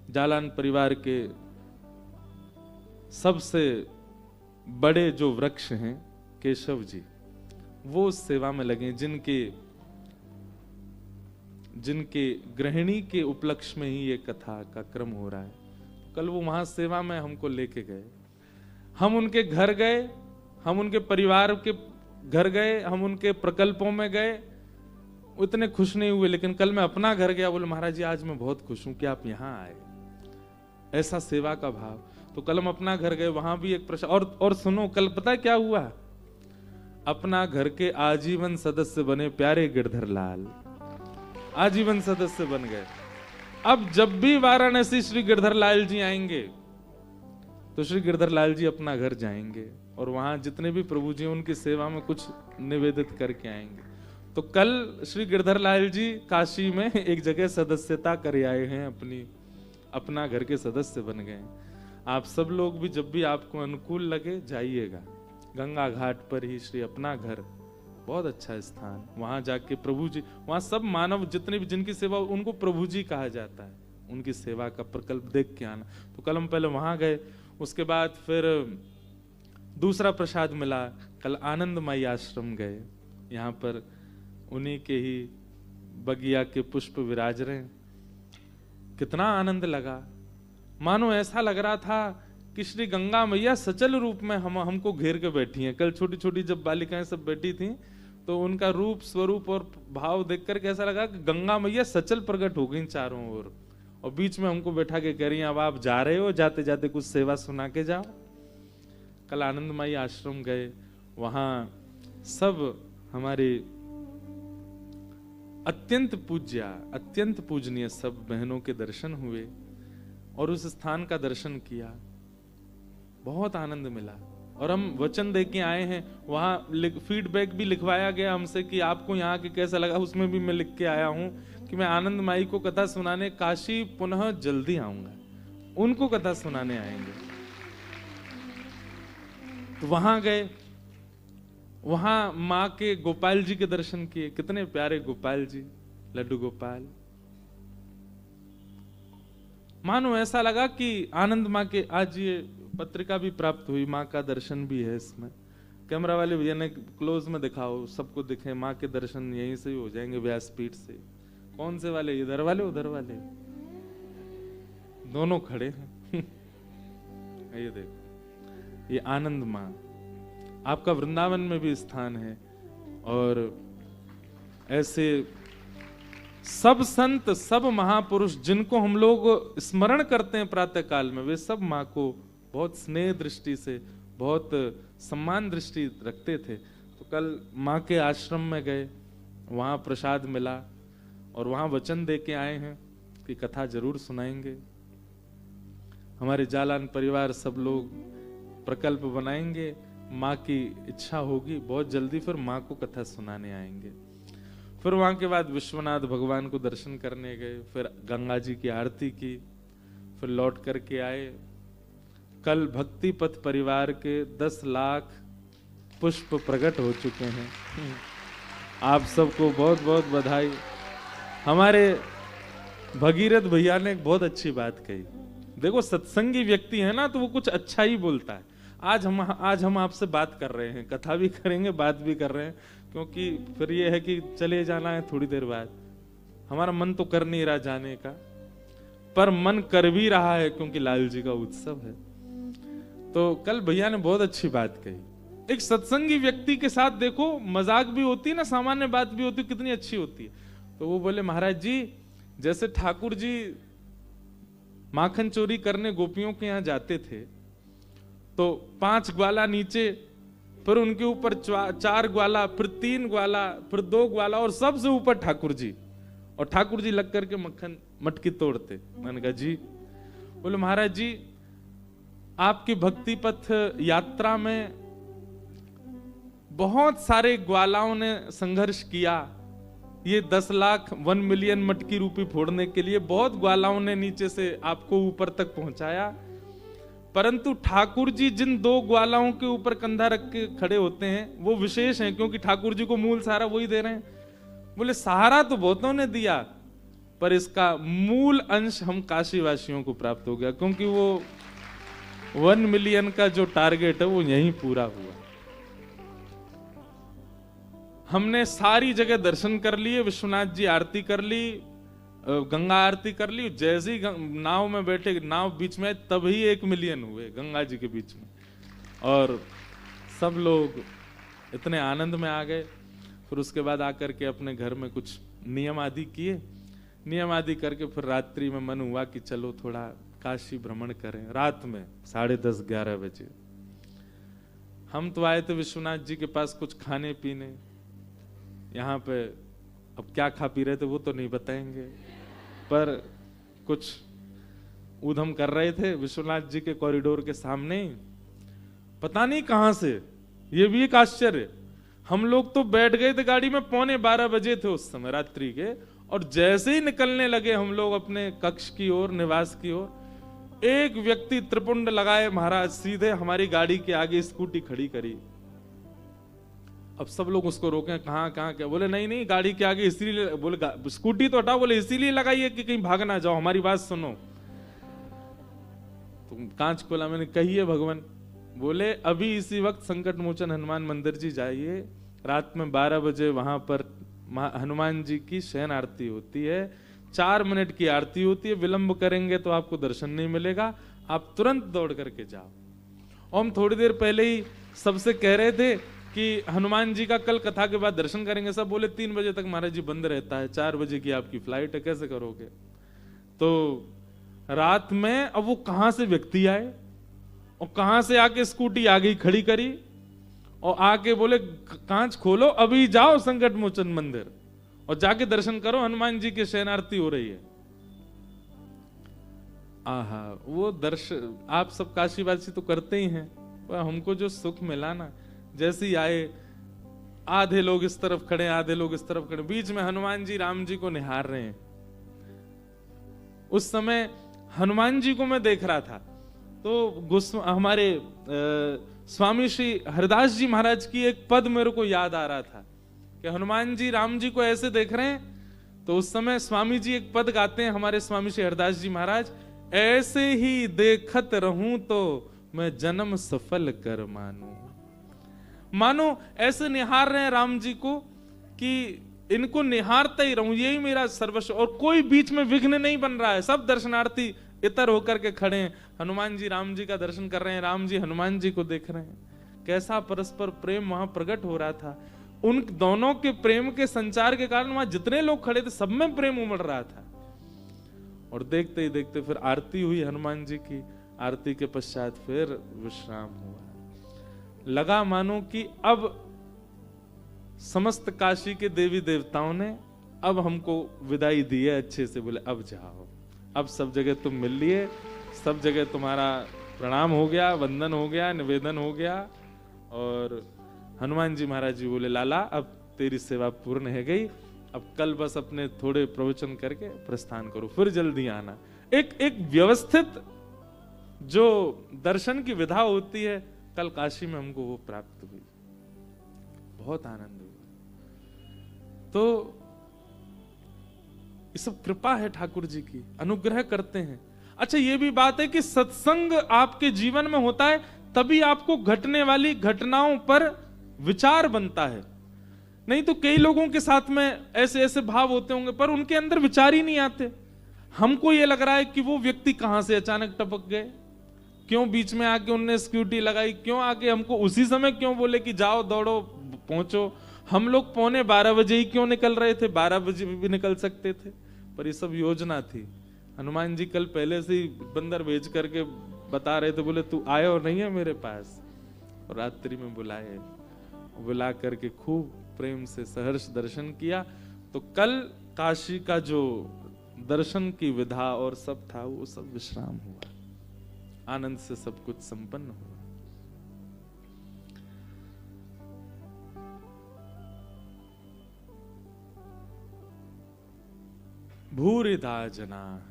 जालान परिवार के सबसे बड़े जो वृक्ष हैं केशव जी, वो उस सेवा में लगे जिनके गृहिणी के उपलक्ष्य में ही ये कथा का क्रम हो रहा है। कल वो वहां सेवा में हमको लेके गए, हम उनके घर गए, हम उनके परिवार के घर गए, हम उनके प्रकल्पों में गए, उतने खुश नहीं हुए। लेकिन कल मैं अपना घर गया, बोले महाराज जी आज मैं बहुत खुश हूं कि आप यहाँ आए, ऐसा सेवा का भाव। तो कल हम अपना घर गए, वहां भी एक प्रश्न और सुनो, कल पता है क्या हुआ, अपना घर के आजीवन सदस्य बने प्यारे गिरधर लाल, आजीवन सदस्य बन गए। अब जब भी वाराणसी श्री गिरधर लाल जी आएंगे तो श्री गिरधर लाल जी अपना घर जाएंगे और वहां जितने भी प्रभु जी उनकी सेवा में कुछ निवेदित करके आएंगे। तो कल श्री गिरधर लाल जी काशी में एक जगह सदस्यता कर आए हैं, अपना घर के सदस्य बन गए। आप सब लोग भी जब भी आपको अनुकूल लगे जाइएगा, गंगा घाट पर ही श्री अपना घर, बहुत अच्छा स्थान, वहां जाके प्रभु जी, वहां सब मानव जितने भी जिनकी सेवा उनको प्रभु जी कहा जाता है, उनकी सेवा का प्रकल्प देख के आना। तो कल हम पहले वहां गए, उसके बाद फिर दूसरा प्रसाद मिला, कल आनंदमयी आश्रम गए, यहाँ पर उन्हीं के ही बगिया के पुष्प विराज रहे, कितना आनंद लगा। मानो ऐसा लग रहा था कि श्री गंगा मैया सचल रूप में हमको घेर के बैठी हैं। कल छोटी छोटी जब बालिकाएं सब बैठी थी तो उनका रूप स्वरूप और भाव देखकर कैसा लगा कि गंगा मैया सचल प्रकट हो गई चारों ओर, और बीच में हमको बैठा के कह रही हैं अब आप जा रहे हो, जाते जाते कुछ सेवा सुना के जाओ। कल आनंदमयी आश्रम गए, वहां सब हमारे अत्यंत पूजनीय सब बहनों के दर्शन हुए और उस स्थान का दर्शन किया, बहुत आनंद मिला। और हम वचन दे के आए हैं, वहां फीडबैक भी लिखवाया गया हमसे कि आपको यहाँ के कैसा लगा, उसमें भी मैं लिख के आया हूं कि मैं आनंदमयी को कथा सुनाने काशी पुनः जल्दी आऊंगा, उनको कथा सुनाने आएंगे। तो वहां गए, वहां माँ के गोपाल जी के दर्शन किए, कितने प्यारे गोपाल जी, लड्डू गोपाल। मानो ऐसा लगा कि आनंद माँ के, आज ये पत्रिका भी प्राप्त हुई, माँ का दर्शन भी है इसमें, कैमरा वाले भैया ने क्लोज में दिखाओ, सबको दिखे, माँ के दर्शन यहीं से ही हो जाएंगे व्यासपीठ से। कौन से वाले, इधर वाले उधर वाले, दोनों खड़े हैं। ये देखो, ये आनंद माँ, आपका वृंदावन में भी स्थान है। और ऐसे सब संत, सब महापुरुष जिनको हम लोग स्मरण करते हैं प्रातः काल में, वे सब माँ को बहुत स्नेह दृष्टि से, बहुत सम्मान दृष्टि रखते थे। तो कल माँ के आश्रम में गए, वहाँ प्रसाद मिला और वहाँ वचन दे के आए हैं कि कथा जरूर सुनाएंगे। हमारे जालान परिवार सब लोग प्रकल्प बनाएंगे, माँ की इच्छा होगी बहुत जल्दी फिर माँ को कथा सुनाने आएंगे। फिर वहाँ के बाद विश्वनाथ भगवान को दर्शन करने गए, फिर गंगा जी की आरती की, फिर लौट करके आए। कल भक्ति पथ परिवार के 10 लाख पुष्प प्रकट हो चुके हैं। आप सबको बहुत बहुत बधाई। हमारे भगीरथ भैया ने एक बहुत अच्छी बात कही, देखो सत्संगी व्यक्ति है ना तो वो कुछ अच्छा ही बोलता है। आज हम आपसे बात कर रहे हैं, कथा भी करेंगे, बात भी कर रहे हैं, क्योंकि फिर ये है कि चले जाना है थोड़ी देर बाद। हमारा मन तो कर नहीं रहा जाने का, पर मन कर भी रहा है क्योंकि लाल जी का उत्सव है। तो कल भैया ने बहुत अच्छी बात कही, एक सत्संगी व्यक्ति के साथ देखो मजाक भी होती है ना, सामान्य बात भी होती है, कितनी अच्छी होती है। तो वो बोले महाराज जी, जैसे ठाकुर जी माखन चोरी करने गोपियों के यहाँ जाते थे तो 5 ग्वाला नीचे, फिर उनके ऊपर 4 ग्वाला, फिर 3 ग्वाला, फिर 2 ग्वाला और सबसे ऊपर ठाकुर जी, और ठाकुर जी लग करके मक्खन मटकी तोड़ते। मैंने कहा जी, बोले महाराज जी आपकी भक्ति पथ यात्रा में बहुत सारे ग्वालाओं ने संघर्ष किया। ये 10 लाख 1 मिलियन मटकी रूपी फोड़ने के लिए बहुत ग्वालाओं ने नीचे से आपको ऊपर तक पहुंचाया, परंतु ठाकुर जी जिन 2 ग्वालाओं के ऊपर कंधा रख के खड़े होते हैं वो विशेष हैं, क्योंकि ठाकुर जी को मूल सहारा वही दे रहे हैं। बोले सहारा तो बहुतों ने दिया, पर इसका मूल अंश हम काशी वासियों को प्राप्त हो गया, क्योंकि वो 1 मिलियन का जो टारगेट है वो यहीं पूरा हुआ। हमने सारी जगह दर्शन कर लिए, विश्वनाथ जी आरती कर ली, गंगा आरती कर ली। जैसे ही नाव में बैठे, नाव बीच में तभी 1 मिलियन हुए गंगा जी के बीच में, और सब लोग इतने आनंद में आ गए। फिर उसके बाद आकर के अपने घर में कुछ नियम आदि किए, नियम आदि करके फिर रात्रि में मन हुआ कि चलो थोड़ा काशी भ्रमण करें। रात में 10:30-11 बजे हम तो आए थे विश्वनाथ जी के पास कुछ खाने पीने। यहाँ पे अब क्या खा पी रहे थे वो तो नहीं बताएंगे, पर कुछ ऊधम कर रहे थे विश्वनाथ जी के कॉरिडोर के सामने। पता नहीं कहां से, ये भी एक आश्चर्य। हम लोग तो बैठ गए थे गाड़ी में, 11:15 बजे थे उस समय रात्रि के, और जैसे ही निकलने लगे हम लोग अपने कक्ष की ओर, निवास की ओर, एक व्यक्ति त्रिपुंड लगाए महाराज सीधे हमारी गाड़ी के आगे स्कूटी खड़ी करी। अब सब लोग उसको रोके, कहां क्या? बोले नहीं गाड़ी के आगे इसीलिए, बोले स्कूटी तो हटाओ, बोले इसीलिए लगाई है कि कहीं भाग ना जाओ, हमारी बात सुनो। तुम कांच खोला, मैंने कही है भगवान। बोले अभी इसी वक्त संकट मोचन हनुमान मंदिर जी जाइए, रात में 12 बजे वहां पर हनुमान जी की शयन आरती होती है, 4 मिनट की आरती होती है, विलंब करेंगे तो आपको दर्शन नहीं मिलेगा, आप तुरंत दौड़ करके जाओ। और हम थोड़ी देर पहले ही सबसे कह रहे थे कि हनुमान जी का कल कथा के बाद दर्शन करेंगे। सब बोले 3 बजे तक महाराज जी बंद रहता है, 4 बजे की आपकी फ्लाइट है, कैसे करोगे? तो रात में अब वो कहां से व्यक्ति आए और कहां से आके स्कूटी आ गई खड़ी करी, और आके बोले कांच खोलो, अभी जाओ संकट मोचन मंदिर और जाके दर्शन करो, हनुमान जी की शयन आरती हो रही है। आहा, वो दर्शन आप सब काशीवासी तो करते ही हैं, पर हमको जो सुख मिला ना, जैसे ही आए आधे लोग इस तरफ खड़े, आधे लोग इस तरफ खड़े, बीच में हनुमान जी राम जी को निहार रहे हैं। उस समय हनुमान जी को मैं देख रहा था, तो हमारे स्वामी श्री हरिदास जी महाराज की एक पद मेरे को याद आ रहा था कि हनुमान जी राम जी को ऐसे देख रहे हैं। तो उस समय स्वामी जी एक पद गाते हैं, हमारे स्वामी श्री हरिदास जी महाराज, ऐसे ही देखत रहूं तो मैं जन्म सफल कर मानूं। मानो ऐसे निहार रहे हैं राम जी को कि इनको निहारता ही रहूं, यही मेरा सर्वस्व, और कोई बीच में विघ्न नहीं बन रहा है। सब दर्शनार्थी इतर होकर के खड़े हैं, हनुमान जी राम जी का दर्शन कर रहे हैं, राम जी हनुमान जी को देख रहे हैं। कैसा परस्पर प्रेम वहां प्रकट हो रहा था। उन दोनों के प्रेम के संचार के कारण वहां जितने लोग खड़े थे सब में प्रेम उमड़ रहा था। और देखते ही देखते फिर आरती हुई हनुमान जी की, आरती के पश्चात फिर विश्राम हुआ। लगा मानो कि अब समस्त काशी के देवी देवताओं ने अब हमको विदाई दी है अच्छे से। बोले अब जाओ, अब सब जगह तुम मिल लिए, सब जगह तुम्हारा प्रणाम हो गया, वंदन हो गया, निवेदन हो गया। और हनुमान जी महाराज जी बोले लाला अब तेरी सेवा पूर्ण है गई, अब कल बस अपने थोड़े प्रवचन करके प्रस्थान करो, फिर जल्दी आना। एक व्यवस्थित जो दर्शन की विधा होती है, कल काशी में हमको वो प्राप्त हुई, बहुत आनंद हुआ। तो ये सब कृपा है ठाकुर जी की, अनुग्रह करते हैं। अच्छा, ये भी बात है कि सत्संग आपके जीवन में होता है तभी आपको घटने वाली घटनाओं पर विचार बनता है। नहीं तो कई लोगों के साथ में ऐसे ऐसे भाव होते होंगे पर उनके अंदर विचार ही नहीं आते। हमको ये लग रहा है कि वो व्यक्ति कहां से अचानक टपक गए, क्यों बीच में आके उनने सिक्योरिटी लगाई, क्यों आके हमको उसी समय क्यों बोले कि जाओ दौड़ो पहुंचो। हम लोग 11:15 बजे ही क्यों निकल रहे थे, 12 बजे भी निकल सकते थे, पर ये सब योजना थी। हनुमान जी कल पहले से ही बंदर भेज करके बता रहे थे, बोले तू आए और नहीं है मेरे पास, और रात्रि में बुलाए, बुला करके खूब प्रेम से सहर्ष दर्शन किया। तो कल काशी का जो दर्शन की विधा और सब था वो सब विश्राम हुआ, आनंद से सब कुछ संपन्न हुआ। भूरिदा जना,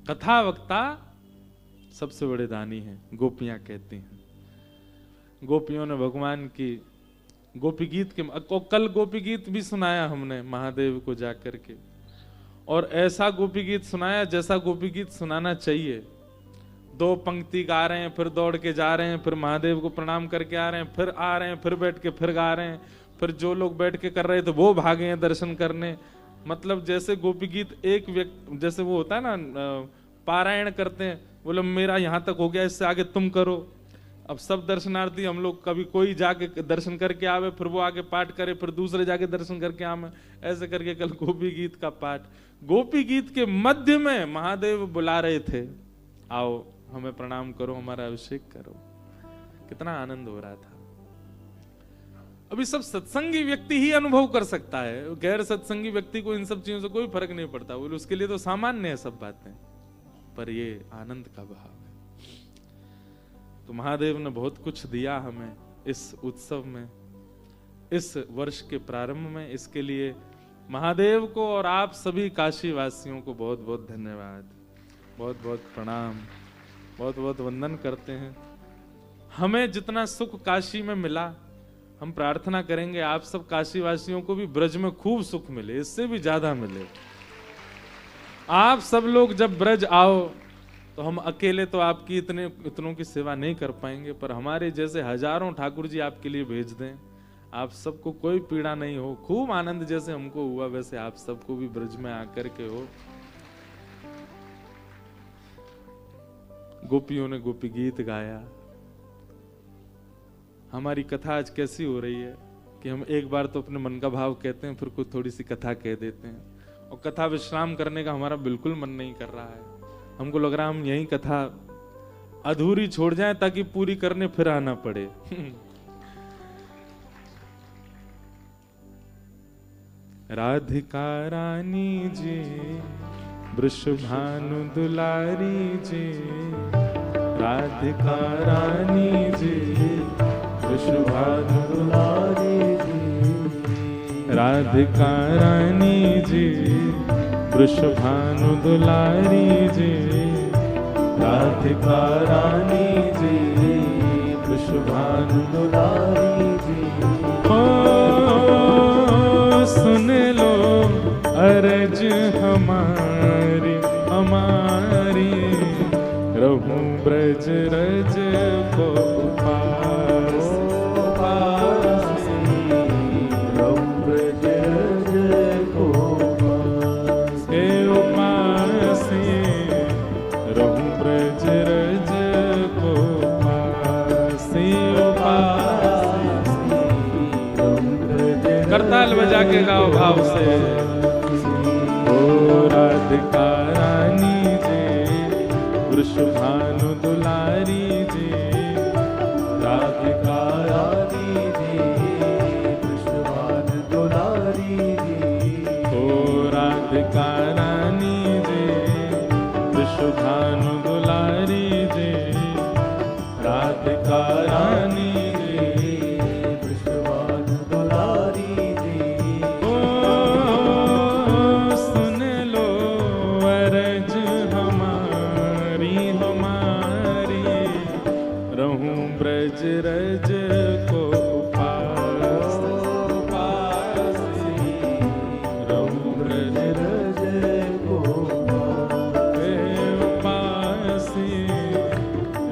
कथा वक्ता सबसे बड़े दानी हैं, गोपियां कहती हैं। गोपियों ने भगवान की गोपी गीत के कल गोपी गीत भी सुनाया हमने महादेव को जाकर के, और ऐसा गोपी गीत सुनाया जैसा गोपी गीत सुनाना चाहिए। 2 पंक्ति गा रहे हैं, फिर दौड़ के जा रहे हैं, फिर महादेव को प्रणाम करके आ रहे हैं, फिर आ रहे हैं, फिर बैठ के फिर गा रहे हैं, फिर जो लोग बैठ के कर रहे थे वो भागे हैं दर्शन करने। मतलब जैसे गोपी गीत एक व्यक्ति, जैसे वो होता है ना पारायण करते हैं, बोले मेरा यहाँ तक हो गया, इससे आगे तुम करो। अब सब दर्शनार्थी हम लोग, कभी कोई जाके दर्शन करके आवे, फिर वो आगे पाठ करे, फिर दूसरे जाके दर्शन करके आवे, ऐसे करके कल गोपी गीत का पाठ। गोपी गीत के मध्य में महादेव बुला रहे थे, आओ हमें प्रणाम करो, हमारा अभिषेक करो। कितना आनंद हो रहा था। अभी सब सत्संगी व्यक्ति ही अनुभव कर सकता है, गैर सत्संगी व्यक्ति को इन सब चीजों से कोई फर्क नहीं पड़ता, बोले उसके लिए तो सामान्य है सब बातें, पर ये आनंद का भाव है। तो महादेव ने बहुत कुछ दिया हमें इस उत्सव में, इस वर्ष के प्रारंभ में। इसके लिए महादेव को और आप सभी काशी वासियों को बहुत बहुत धन्यवाद, बहुत बहुत प्रणाम, बहुत बहुत वंदन करते हैं। हमें जितना सुख काशी में मिला, हम प्रार्थना करेंगे आप सब काशी वासियों को भी ब्रज में खूब सुख मिले, इससे भी ज्यादा मिले। आप सब लोग जब ब्रज आओ तो हम अकेले तो आपकी इतनों की सेवा नहीं कर पाएंगे, पर हमारे जैसे हजारों ठाकुर जी आपके लिए भेज दें, आप सबको कोई पीड़ा नहीं हो, खूब आनंद जैसे हमको हुआ वैसे आप सबको भी ब्रज में आकर के हो। गोपियों ने गोपी गीत गाया। हमारी कथा आज कैसी हो रही है कि हम एक बार तो अपने मन का भाव कहते हैं, फिर कुछ थोड़ी सी कथा कह देते हैं, और कथा विश्राम करने का हमारा बिल्कुल मन नहीं कर रहा है। हमको लग रहा है हम यही कथा अधूरी छोड़ जाएं ताकि पूरी करने फिर आना पड़े। राधिका रानी जी, वृषभानु दुलारी जी, राधिका रानी जी, वृषभानु दुलारी जी, राधिका रानी जी, वृषभानु दुलारी जी, राधिका रानी जी, वृषभानु दुलारी जी। सुन लो अर्ज हमारी हमारी, रहूं ब्रज रज को पास, रहूं ब्रज रज को पास, रहूं ब्रज रज को पास। करताल बजा के गाओ भाव से। ओ राधिका रानी जी, वृषभानु दुलारी जी, राधिका रानी जी, वृषभानु दुलारी जी। ओ राधिका रानी जी, वृषभानु दुलारी जी, राधिका रानी जी, वृषभानु दुलारी जी। ओ सुन लो अरज हमारी हमारी, रहूं ब्रज रज को पास, रहूं ब्रज रज को पास,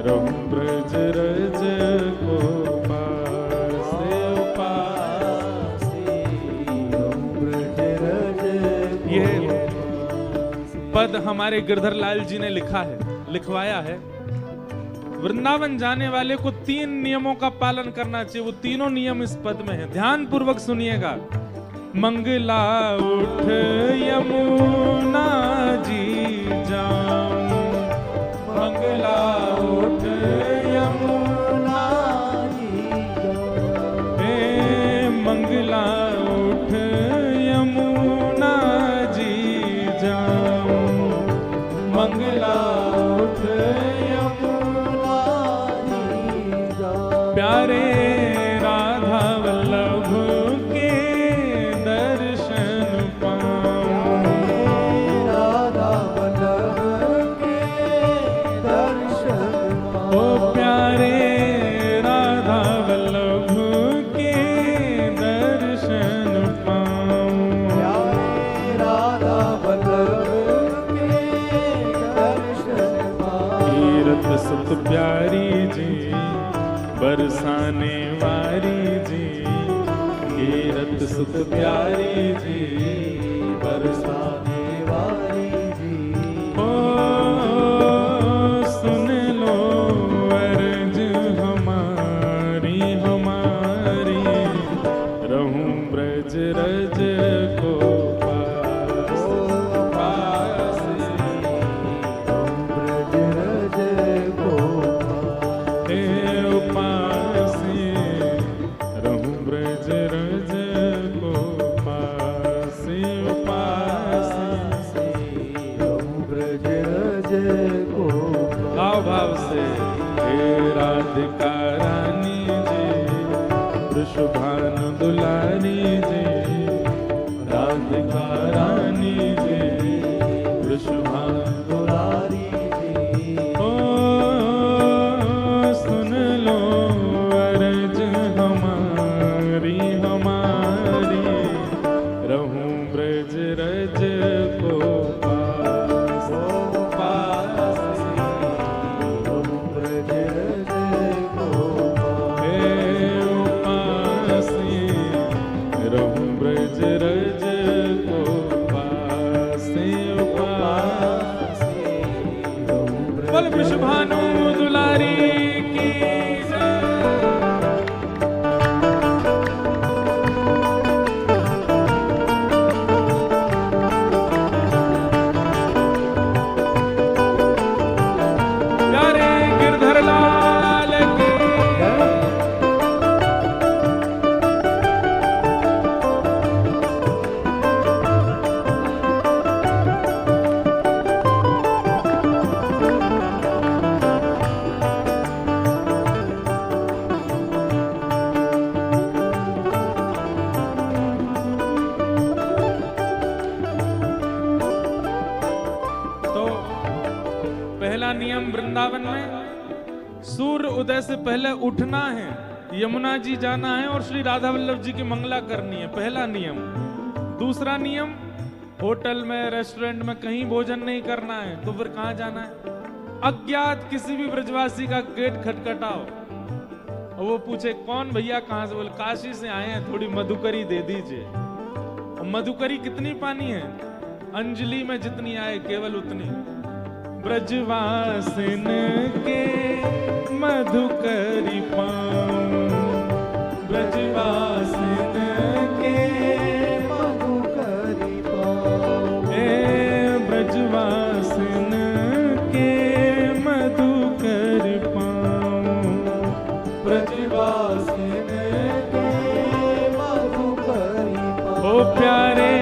रहूं ब्रज रज को पास, ब्रज रज। ये पद हमारे गिरधर लाल जी ने लिखा है, लिखवाया है। वृंदावन जाने वाले को 3 नियमों का पालन करना चाहिए, वो तीनों नियम इस पद में है, ध्यान पूर्वक सुनिएगा। मंगला उठ यमुना जी जाऊं, मंगला उठ यमुना जी जाऊं, हे मंगला उठ यमुना जी जाऊं, मंगला उठ सुत प्यारी जी, बरसाने वाली जी, ओ सुन लो अर्ज हमारी हमारी, रहूं ब्रज रज को पास पास, ब्रज रज को हे उपास, रहूं ब्रज रज को पास उपास। ब्रज रज को भाव भाव से हे राधिका रानी जी, वृषभानु दुलारी जी, राधिका रानी जी, वृषभानु दुलारी जी, ओ सुन लो अर्ज हमारी हमारी, रहूं ब्रज रज को पास पास, ब्रज रज को हे उपास, रहूं ब्रज रज को पास उपास। बोल वृषभानु दुलारी की जय। प्यारे गिरधर लाल की तो पहला नियम वृंदावन में सूर्य उदय से पहले उठना है, यमुना जी जाना है और श्री राधा वल्लभ जी की मंगला करनी है, पहला नियम। दूसरा नियम, होटल में रेस्टोरेंट में कहीं भोजन नहीं करना है, तो फिर कहाँ जाना है? अज्ञात किसी भी ब्रजवासी का गेट खटखटाओ और वो पूछे कौन भैया कहाँ से, बोले काशी से आए हैं, थोड़ी मधुकरी दे दीजिए। और मधुकरी कितनी पानी है? अंजलि में जितनी आए केवल उतनी। ब्रजवासिन के मधुकरी पाऊं, ब्रजवासिन के मधुकरी पाओ, हे ब्रजवासिन के मधुकरी पाऊं, ब्रजवासिन के मधुकरी पाओ, ओ प्यारे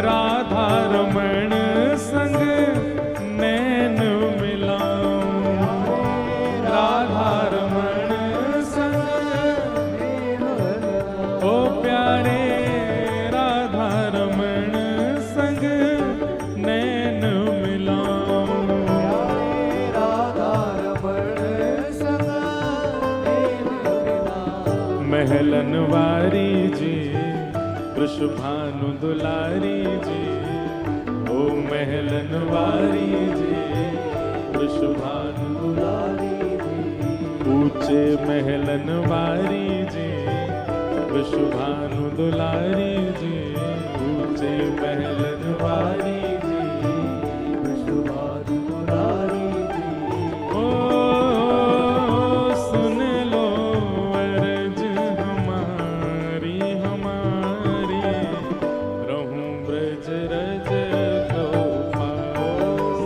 राधा रमण संग नैन मिलाऊं, राधा रमण संग, ओ प्यारे राधा रमण संग नैन मिलाऊं, राधा रमण संग नैन मिलाऊं, महलन वारी जी, वृषभानु दुलारी जी, ओ महलन वारी जी, वृषभानु दुलारी जी, ऊंचे महलन वारी जी, वृषभानु दुलारी जी, ऊंचे महलन वारी जी, वृषभानु दुलारी जी, ओ सुन लो अर्ज हमारी हमारी, रहूं ब्रज रज को पास,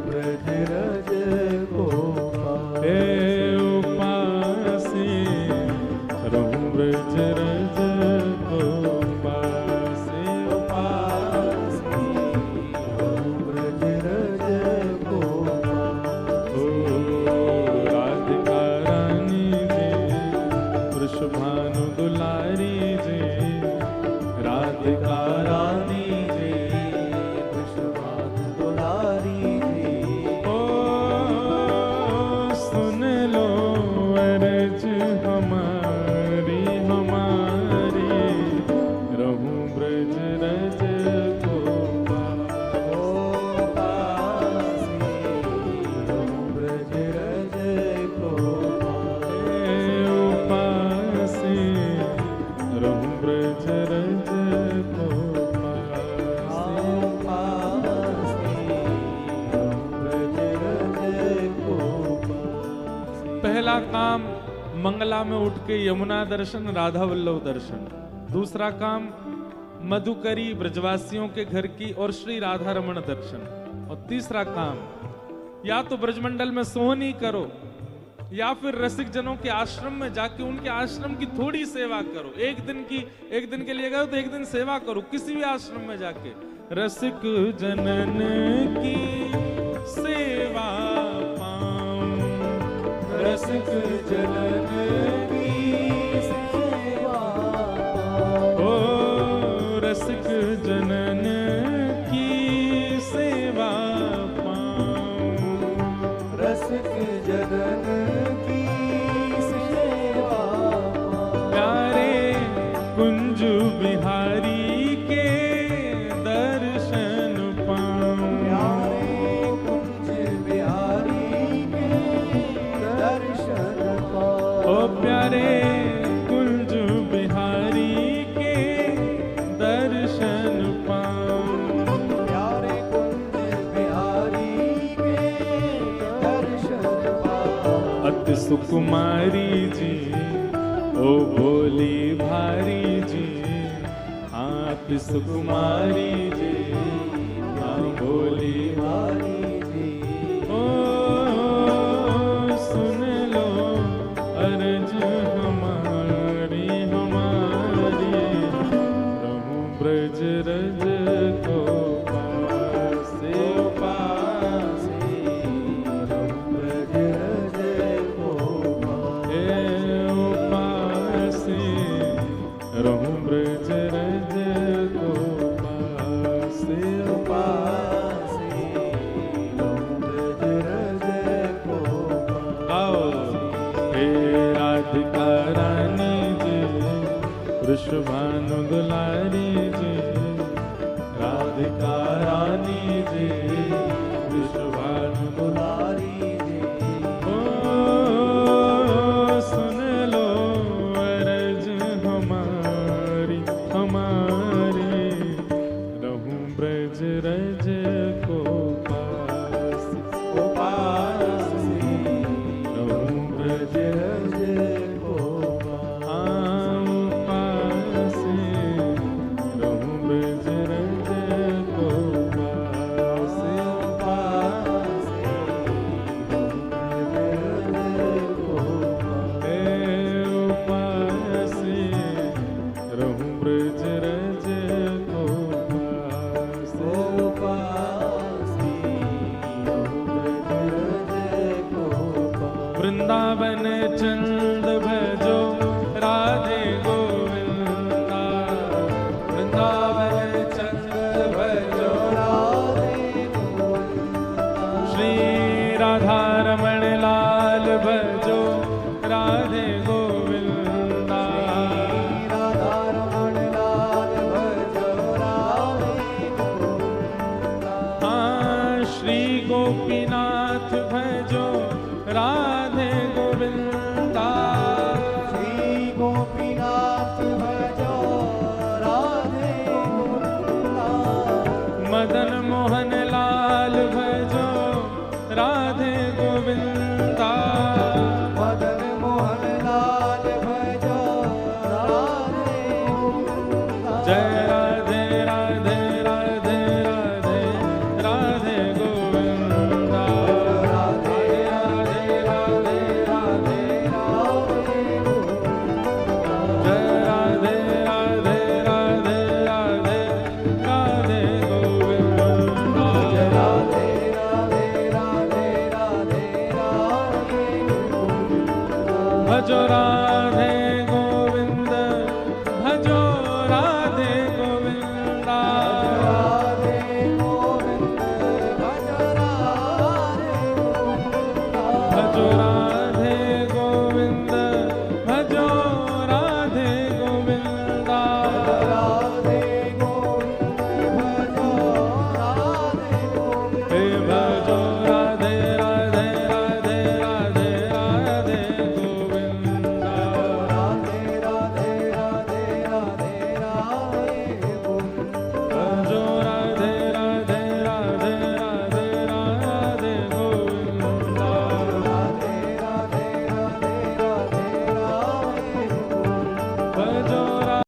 ब्रज रज को पाओ, हे उपासी, रहूं ब्रज रज को पास काम मंगला में उठ के यमुना दर्शन, राधा वल्लभ दर्शन। दूसरा काम मधुकरी ब्रजवासियों के घर की और श्री राधा रमण दर्शन। और तीसरा काम या तो ब्रजमंडल में सोहनी करो या फिर रसिक जनों के आश्रम में जाके उनके आश्रम की थोड़ी सेवा करो। एक दिन के लिए गए तो एक दिन सेवा करो किसी भी आश्रम में जाके। रसिक जनन की सेवा पाऊं, रसिक जनन की सेवा पाऊं, ओ रसिक जनन की सेवा पाऊं, रसिक जनन की सेवा पाऊं, प्यारे कुंज बिहारी के दर्शन पाऊं, प्यारे कुंज बिहारी के दर्शन पाऊं, ओ प्यारे कुंज बिहारी के दर्शन पाऊं, प्यारे कुंज बिहारी के दर्शन पाऊं, अति सुकुमारी जी ओ भोली भारी जी, अति सुकुमारी जी हाँ भोली बिहारी जी, ओ सुन लो अर्ज हमारी रहूं ब्रज रज को पासे पासे, ब्रज रज को पासे रहूं ब्रज रज को पासे पासे, ब्रज रज को आओ हे राधिका रानी जी, वृषभानु दुलारी जी, राधिका रानी जी, वृषभानु दुलारी जी, ओ सुन लो अरज हमारी रहूं ब्रज रज को पास रहूं ब्रज रज को आऊं पासे, रहूं ब्रज रज को पासे पासे, रहूं ब्रज रज को पासे। वृंदावन चंद भजो राधे गोविंदा, वृंदावन चंद भजो श्री राधा रमण लाल भजो राधे गोविंदा, हाँ श्री गोपीनाथ भजो राधे गोविंदा, श्री गोपीनाथ भजो राधे गोविंदा, मदन मोहन लाल भजो राधे गोविंदा, मदन मोहन लाल भजो राधे गोविंदा, जय राधे राधे राधे राधे राधे गोविंदा, राधे राधे राधे राधे राधे गोविंदा, जय राधे राधे राधे राधे राधे गोविंदा, जय राधे राधे राधे राधे राधे गोविंदा, भजो राधे